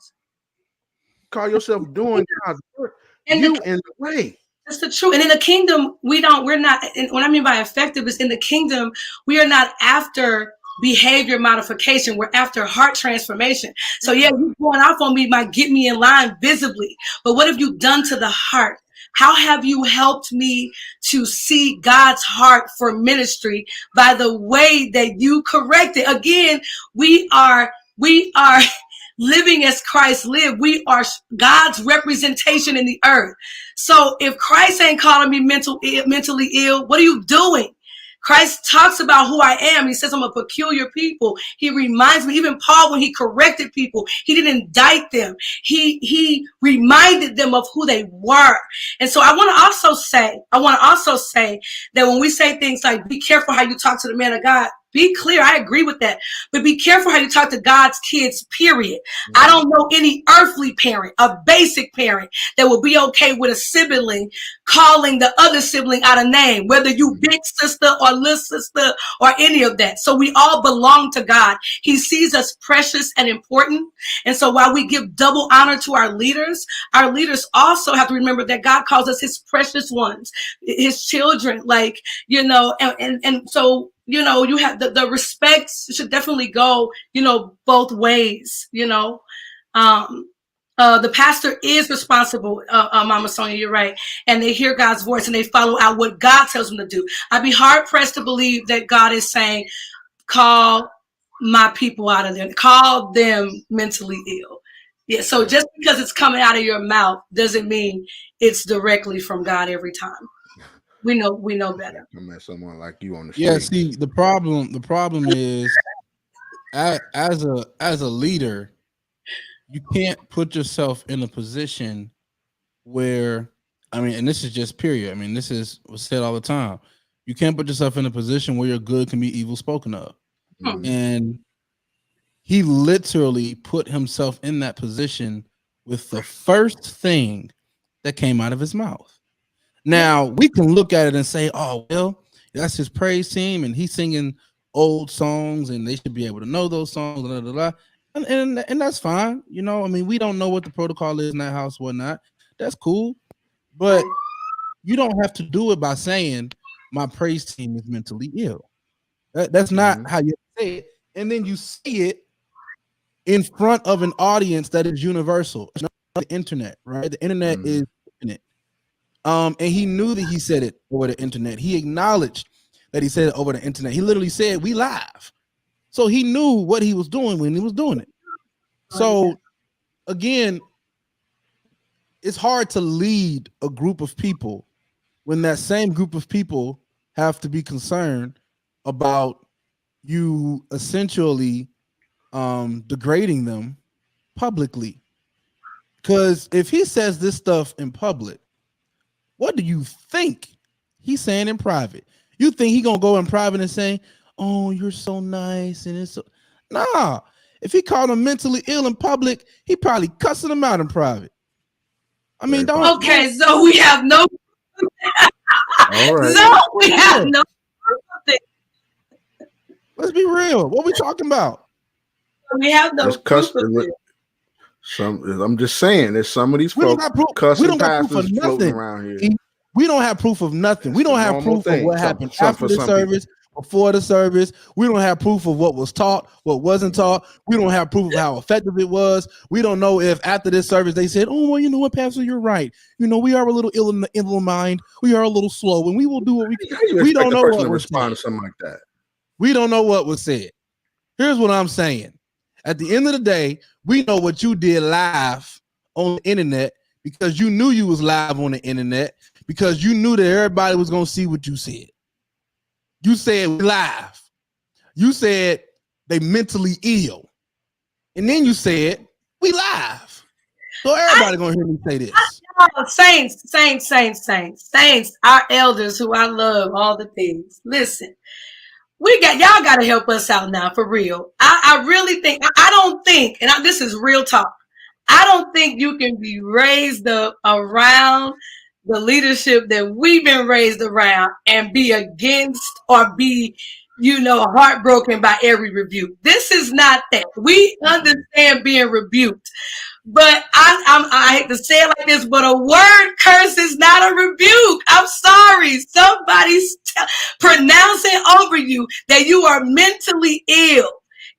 Call yourself doing God's work. And you in the way. That's the truth. And in the kingdom, we're not, and what I mean by effective is, in the kingdom, we are not after behavior modification. We're after heart transformation. So yeah, you going off on me might get me in line visibly, but what have you done to the heart? How have you helped me to see God's heart for ministry by the way that you correct it? Again, we are living as Christ lived. We are God's representation in the earth. So if Christ ain't calling me mentally ill, what are you doing? Christ talks about who I am. He says I'm a peculiar people. He reminds me, even Paul, when he corrected people, he didn't indict them. He reminded them of who they were. And so I want to also say that when we say things like, be careful how you talk to the man of God, be clear. I agree with that. But be careful how you talk to God's kids, period. I don't know any earthly parent, a basic parent, that will be okay with a sibling calling the other sibling out of name, whether you big sister or little sister or any of that. So we all belong to God. He sees us precious and important. And so while we give double honor to our leaders also have to remember that God calls us his precious ones, his children, and so, you have the respect should definitely go, both ways, the pastor is responsible, Mama Sonia, you're right. And they hear God's voice and they follow out what God tells them to do. I'd be hard pressed to believe that God is saying, call my people out of there, call them mentally ill. Yeah. So just because it's coming out of your mouth doesn't mean it's directly from God every time. We know better. I met someone like you on the street. Yeah, see, the problem is as a leader, you can't put yourself in a position where, I mean, and this is just period. I mean, this is what's said all the time. You can't put yourself in a position where your good can be evil spoken of. Mhm. And he literally put himself in that position with the first thing that came out of his mouth. Now, we can look at it and say, oh, well, that's his praise team, and he's singing old songs, and they should be able to know those songs, blah, blah, blah. And that's fine. You know, I mean, we don't know what the protocol is in that house, whatnot. That's cool. But you don't have to do it by saying my praise team is mentally ill. That's not how you say it. And then you see it in front of an audience that is universal. It's not the internet, right? The internet is infinite. And he knew that he said it over the internet. He acknowledged that he said it over the internet. He literally said, we live. So he knew what he was doing when he was doing it. So again, it's hard to lead a group of people when that same group of people have to be concerned about you essentially degrading them publicly. Because if he says this stuff in public, what do you think he's saying in private? You think he gonna go in private and say, "Oh, you're so nice," and it's so... Nah. If he called him mentally ill in public, he probably cussing him out in private. I mean, don't. Okay, so we have no. All right. So we have no. Let's be real. What we talking about? We have no. I'm just saying, there's some of these folks cussing pastors floating around here. We don't have proof of nothing. We don't have proof of what happened after the service, before the service. We don't have proof of what was taught, what wasn't taught. We don't have proof of how effective it was. We don't know if after this service they said, "Oh, well, you know what, Pastor, you're right. You know, we are a little ill in the mind. We are a little slow, and we will do what we can." We don't know what was respond to something like that. We don't know what was said. Here's what I'm saying. At the end of the day, we know what you did live on the internet because you knew you was live on the internet because you knew that everybody was going to see what you said. You said live. You said they mentally ill. And then you said we live. So everybody going to hear me say this. Saints, our elders who I love, all the things. Listen. Y'all got to help us out now for real. I really think, I don't think, and this is real talk. I don't think you can be raised up around the leadership that we've been raised around and be against or be, heartbroken by every rebuke. This is not that. We understand being rebuked. But I hate to say it like this, but a word curse is not a rebuke. I'm sorry. Somebody's pronouncing over you that you are mentally ill.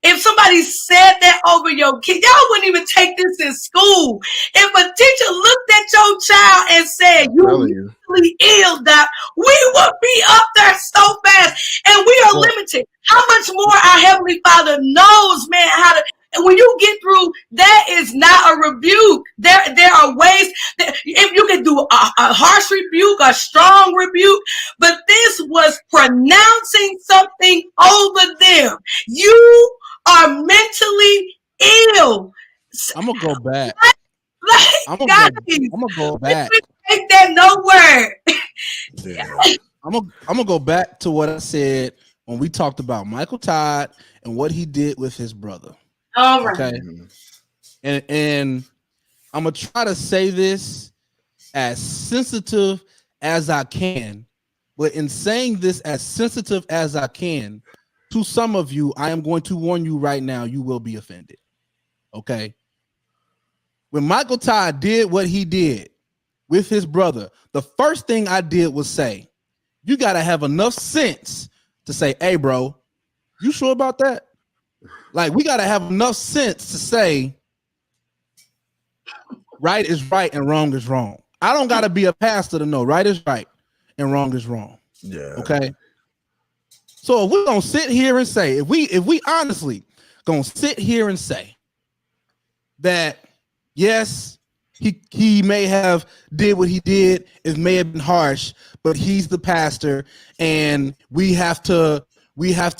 If somebody said that over your kid, y'all wouldn't even take this in school. If a teacher looked at your child and said, "You're mentally ill," Doc, we would be up there so fast. And we are limited. How much more our Heavenly Father knows, man, how to. And when you get through, that is not a rebuke. There are ways that if you can do a harsh rebuke, a strong rebuke, but this was pronouncing something over them. You are mentally ill. I'm gonna go back. I'm gonna go back. Take that nowhere. Yeah. I'm gonna go back to what I said when we talked about Michael Todd and what he did with his brother. All right. Okay. And I'm gonna try to say this as sensitive as I can, but in saying this as sensitive as I can, to some of you, I am going to warn you right now, you will be offended. Okay. When Michael Todd did what he did with his brother, the first thing I did was say, you got to have enough sense to say, "Hey, bro, you sure about that?" Like, we got to have enough sense to say, right is right and wrong is wrong. I don't got to be a pastor to know right is right and wrong is wrong. Yeah. Okay. So if we're gonna sit here and say, if we honestly gonna sit here and say that yes, he may have did what he did, it may have been harsh, but he's the pastor, and we have to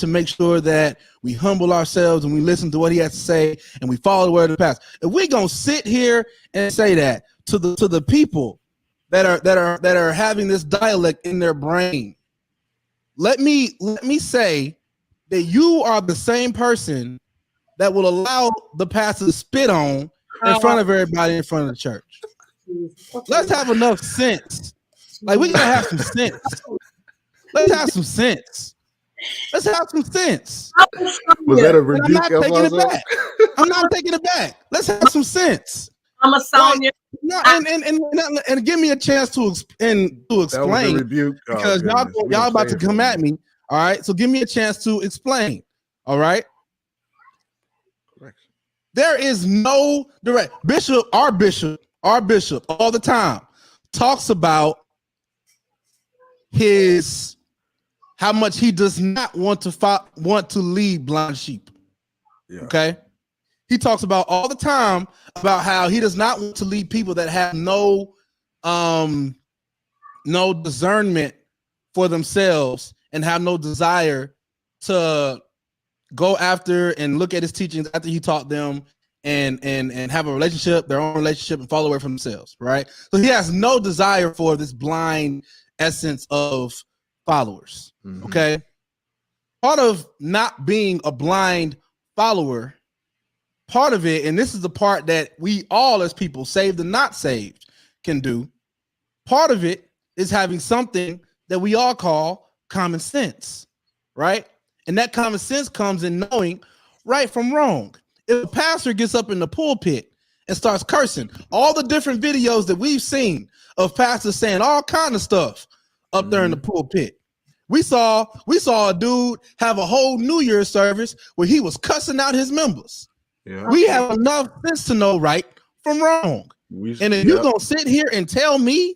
make sure that we humble ourselves and we listen to what he has to say and we follow the word of the pastor. If we're gonna sit here and say that to the people that are having this dialect in their brain, let me say that you are the same person that will allow the pastor to spit on in front of everybody in front of the church. Let's have enough sense. Like, we gotta have some sense. Let's have some sense. Let's have some sense. Was that a rebuke? I'm not taking it back. I'm not taking it back. Let's have some sense. I'm a Sonya. And give me a chance to explain. That was a rebuke. Because y'all about to come at me. All right. So give me a chance to explain. All right. There is no direct our bishop all the time talks about how much he does not want to lead blind sheep. Yeah. Okay. He talks about all the time about how he does not want to lead people that have no discernment for themselves and have no desire to go after and look at his teachings after he taught them and have a relationship, their own relationship, and follow away from themselves, right? So he has no desire for this blind essence of followers. Mm-hmm. Okay. Part of not being a blind follower, part of it, and this is the part that we all as people, saved and not saved, can do. Part of it is having something that we all call common sense, right? And that common sense comes in knowing right from wrong. If a pastor gets up in the pulpit and starts cursing, all the different videos that we've seen of pastors saying all kind of stuff up there in the pulpit. We saw a dude have a whole New Year's service where he was cussing out his members. Yeah. We have enough sense to know right from wrong. And if you're going to sit here and tell me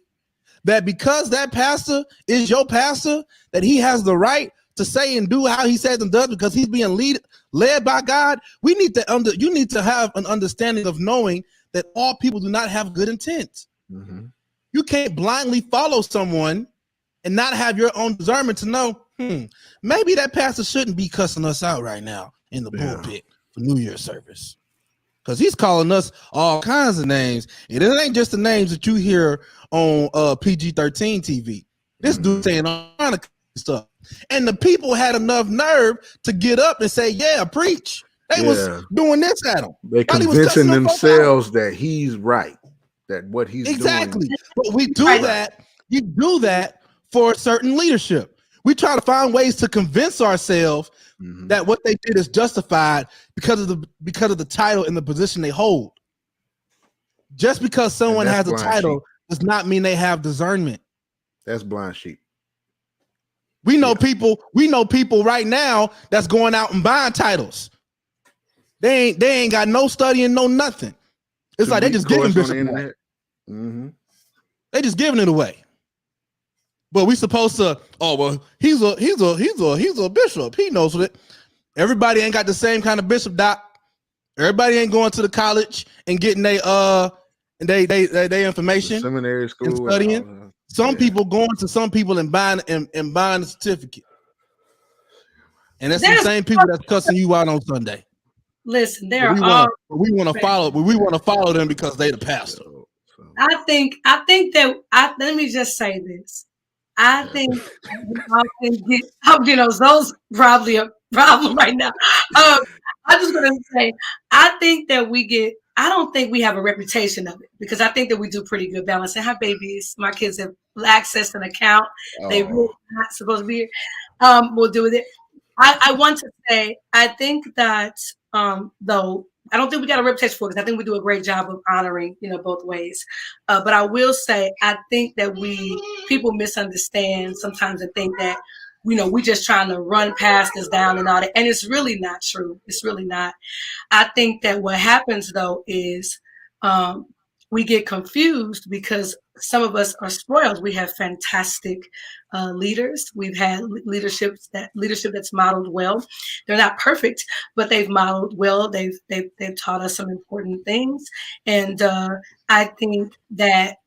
that because that pastor is your pastor, that he has the right to say and do how he says and does because he's being led by God, you need to have an understanding of knowing that all people do not have good intent. Mm-hmm. You can't blindly follow someone and not have your own discernment to know, maybe that pastor shouldn't be cussing us out right now in the pulpit for New Year's service. Because he's calling us all kinds of names. And it ain't just the names that you hear on PG-13 TV. This dude saying all kind of stuff. And the people had enough nerve to get up and say, yeah, preach. They was doing this at him. They convincing themselves that he's right, that what he's doing. Exactly. But we do that. You do that for certain leadership. We try to find ways to convince ourselves that what they did is justified because of the title and the position they hold. Just because someone has a title does not mean they have discernment. That's blind sheep. We know people right now that's going out and buying titles. They ain't got no studying, no nothing. It's like they just giving bishop away. Mm-hmm. They just giving it away. But we supposed to, he's a bishop. He knows it. Everybody ain't got the same kind of bishop, doc. Everybody ain't going to the college and getting their information, seminary school, and studying. Some people going to some people and buying the certificate. And that's the same people that's cussing you out on Sunday. Listen, we want to follow them because they the pastor. I think that let me just say this. I think those probably a problem right now. I'm just gonna say I think that I don't think we have a reputation of it because I think that we do pretty good balance. And have babies. My kids have access to an account. They really not supposed to be here. We'll do with it. I want to say I think that though I don't think we got a reputation for it because I think we do a great job of honoring, both ways. But I will say I think that people misunderstand sometimes and think that we just trying to run pastors down and all that. And it's really not true. It's really not. I think that what happens though is we get confused because some of us are spoiled. We have fantastic leaders. We've had leadership that's modeled well. They're not perfect, but they've modeled well. They've taught us some important things, and I think that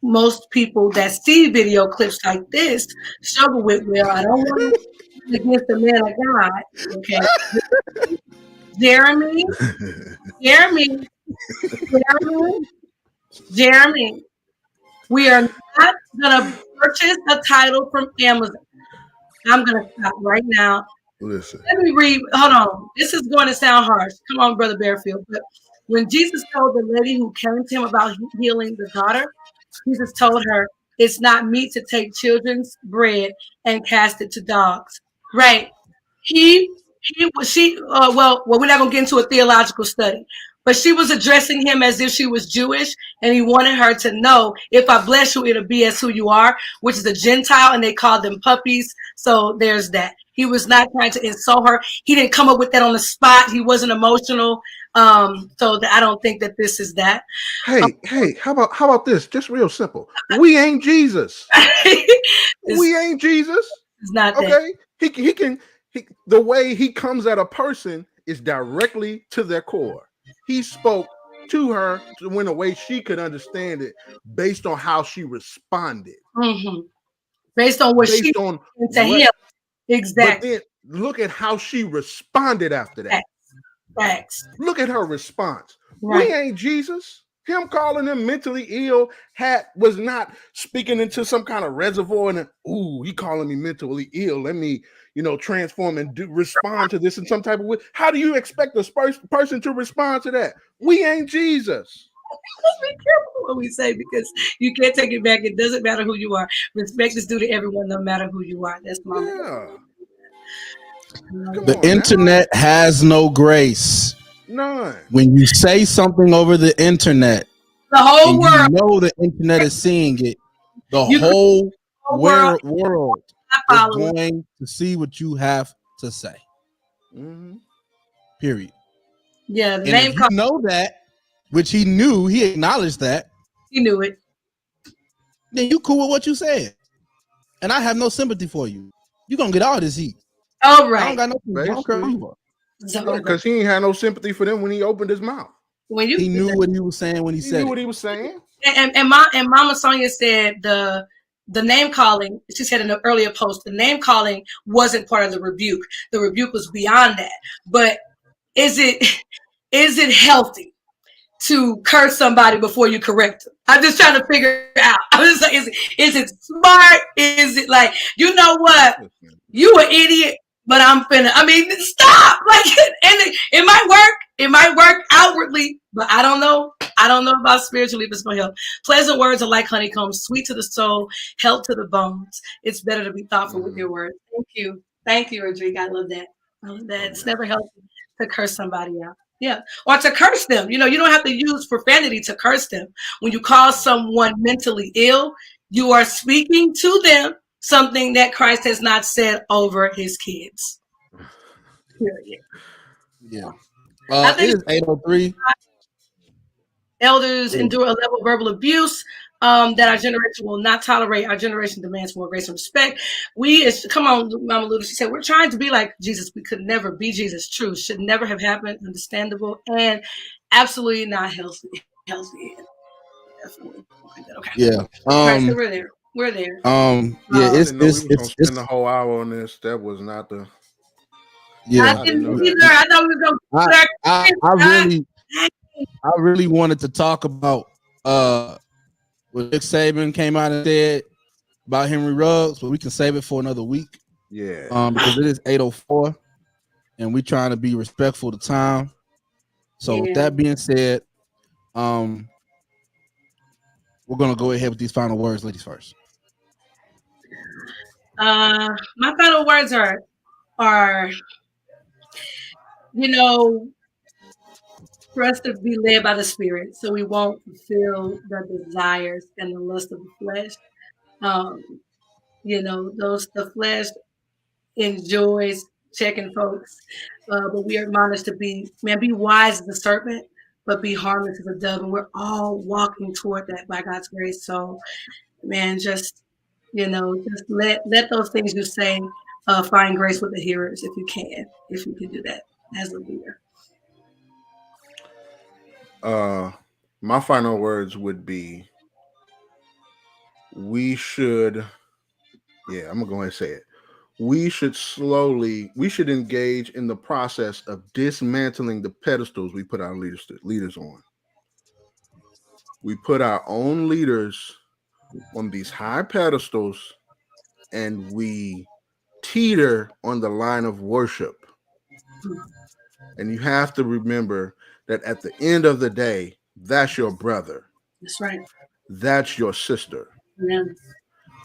most people that see video clips like this struggle with, well, I don't want to against the man of God. Okay, Jeremy, we are not gonna purchase a title from Amazon. I'm gonna stop right now. Listen. Let me read. Hold on. This is going to sound harsh. Come on, Brother Bearfield. But when Jesus told the lady who came to him about healing the daughter, Jesus told her, "It's not meet to take children's bread and cast it to dogs." Right? She. Well, we're not gonna get into a theological study, but she was addressing him as if she was Jewish, and he wanted her to know, if I bless you, it'll be as who you are, which is a Gentile, and they called them puppies. So there's that. He was not trying to insult her. He didn't come up with that on the spot. He wasn't emotional. So I don't think that this is that. Hey, how about this? Just real simple. We ain't Jesus. We ain't Jesus. It's not okay. That. The way he comes at a person is directly to their core. He spoke to her in a way she could understand it, based on how she responded. Mm-hmm. Based on what she on to him. Exactly. But then look at how she responded after that. Facts. Look at her response. Right. We ain't Jesus. Him calling him mentally ill was not speaking into some kind of reservoir and he calling me mentally ill. Let me, transform and respond to this in some type of way. How do you expect a person to respond to that? We ain't Jesus. Let's be careful what we say, because you can't take it back. It doesn't matter who you are. Respect is due to everyone, no matter who you are. That's my The internet has no grace. None. When you say something over the internet, the whole world, you know the internet is seeing it. The whole world is going to see what you have to say. Mm-hmm. Period. Yeah, and if you know that, which he knew, he acknowledged that. He knew it. Then you cool with what you said, and I have no sympathy for you. You gonna get all this heat. All right. I don't got no. Because he ain't had no sympathy for them when he opened his mouth. He knew what he was saying when he said knew what he was saying. And Mama Sonia said the name calling. She said in an earlier post, the name calling wasn't part of the rebuke. The rebuke was beyond that. But is it healthy to curse somebody before you correct them? I'm just trying to figure out. I'm just like, is it smart? Is it like, you know what? You an idiot, but stop. Like, and it might work. It might work outwardly, but I don't know. I don't know about spiritually if it's going to help. Pleasant words are like honeycomb, sweet to the soul, health to the bones. It's better to be thoughtful with your words. Thank you. Thank you, Rodrigo. I love that. It's never healthy to curse somebody out. Yeah. Or to curse them. You don't have to use profanity to curse them. When you call someone mentally ill, you are speaking to them something that Christ has not said over his kids. Period. Yeah. It is 8:03. Elders endure a level of verbal abuse that our generation will not tolerate. Our generation demands more grace and respect. Come on, Mama Luda. She said, we're trying to be like Jesus. We could never be Jesus. True. Should never have happened. Understandable. And absolutely not healthy. Definitely. Okay. Yeah. Right, so we're there. We're there. It's spend the whole hour on this. That was not the. Yeah. I didn't either. I thought we were going to. I really wanted to talk about what Nick Saban came out and said about Henry Ruggs, but we can save it for another week. Yeah. Because it is 8:04, and we're trying to be respectful to time. So with that being said, we're gonna go ahead with these final words, ladies first. My final words are for us to be led by the Spirit, so we won't fulfill the desires and the lust of the flesh. The flesh enjoys checking folks, but we are admonished to be wise as the serpent, but be harmless as a dove. And we're all walking toward that by God's grace. So, man, just let those things you say find grace with the hearers if you can do that as a leader. My final words would be, I'm gonna go ahead and say it. We should engage in the process of dismantling the pedestals we put our leaders on. We put our own leaders on these high pedestals, and we teeter on the line of worship. And you have to remember that at the end of the day, that's your brother. That's right. That's your sister. Yeah.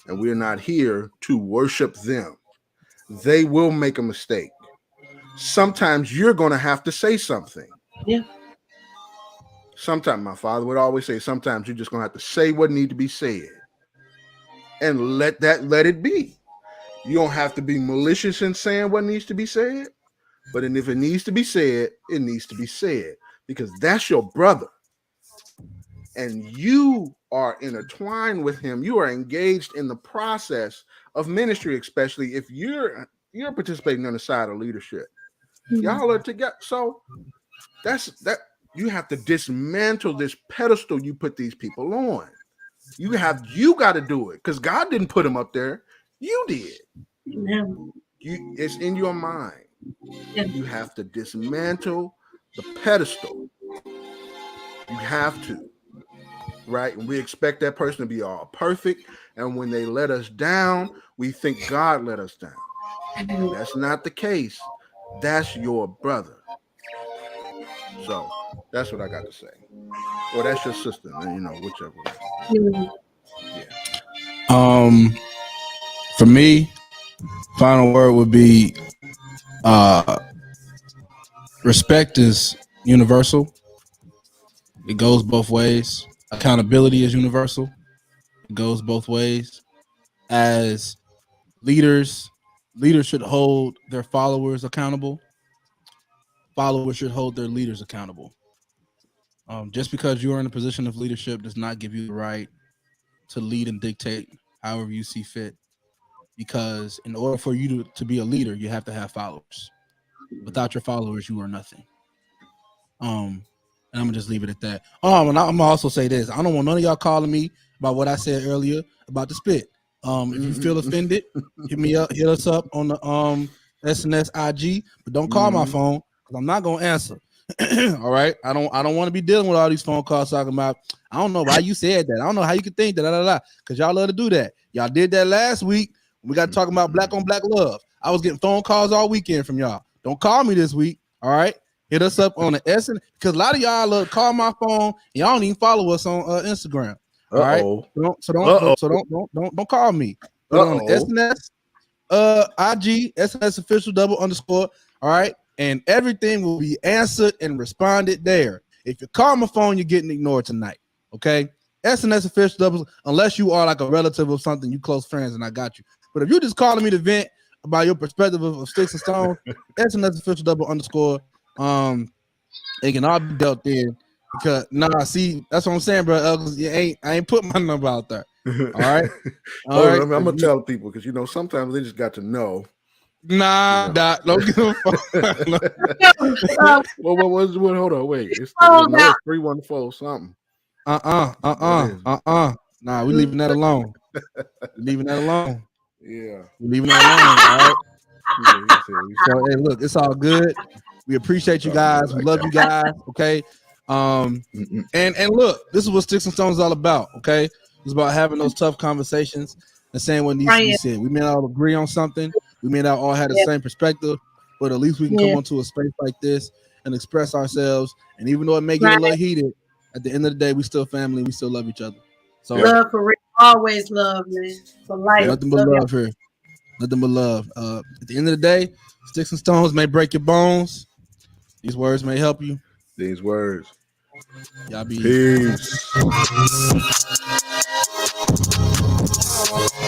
And we're not here to worship them. They will make a mistake. Sometimes you're going to have to say something. Yeah. Sometimes, my father would always say, sometimes you're just going to have to say what needs to be said. And let it be. You don't have to be malicious in saying what needs to be said. But if it needs to be said, it needs to be said. Because that's your brother. And you are intertwined with him. You are engaged in the process of ministry, especially if you're participating on the side of leadership. Y'all are together. So that's you have to dismantle this pedestal you put these people on. You got to do it, because God didn't put them up there. You did. Yeah. It's in your mind. Yeah. You have to dismantle the pedestal. You have to. Right? And we expect that person to be all perfect. And when they let us down, we think God let us down. That's not the case. That's your brother. So that's what I got to say. Or that's your sister, whichever. Yeah. For me, final word would be respect is universal. It goes both ways. Accountability is universal. It goes both ways. As leaders should hold their followers accountable. Followers should hold their leaders accountable. Just because you are in a position of leadership does not give you the right to lead and dictate however you see fit. Because in order for you to be a leader, you have to have followers. Without your followers, you are nothing. And I'm gonna just leave it at that. And I'm gonna also say this: I don't want none of y'all calling me about what I said earlier about the spit. If you feel offended, hit us up on the SNS IG, but don't call my phone because I'm not gonna answer. All right, I don't want to be dealing with all these phone calls talking about I don't know why you said that. I don't know how you could think that because y'all love to do that. Y'all did that last week. We got to talk about black on black love. I was getting phone calls all weekend from y'all. Don't call me this week. All right. Hit us up on the SNS, because a lot of y'all call my phone and y'all don't even follow us on Instagram. All right, don't call me. Put on the SNS, IG, SNS official _. All right, and everything will be answered and responded there. If you call my phone, you're getting ignored tonight. Okay, SNS official unless you are like a relative of something, you close friends, and I got you. But if you're just calling me to vent about your perspective of sticks and stones, SNS official _. It can all be dealt in because see, that's what I'm saying, bro. I ain't put my number out there. All right. I'm gonna tell people because sometimes they just got to know. Nah, don't give a fuck. What was what? Hold on, wait. It's 314 something. Nah, we leaving that alone. Yeah, we leaving that alone. All right. So hey, look, it's all good. We appreciate you guys. We love you guys. Okay. And look, this is what Sticks and Stones is all about. Okay. It's about having those tough conversations and saying what needs to be said. We may not all agree on something. We may not all have the same perspective, but at least we can come onto a space like this and express ourselves. And even though it may get a little heated, at the end of the day, we still family. We still love each other. So love for real. Always love, man. For life. Nothing but love here. Nothing but love. At the end of the day, Sticks and Stones may break your bones. These words may help you. These words. Y'all be peace.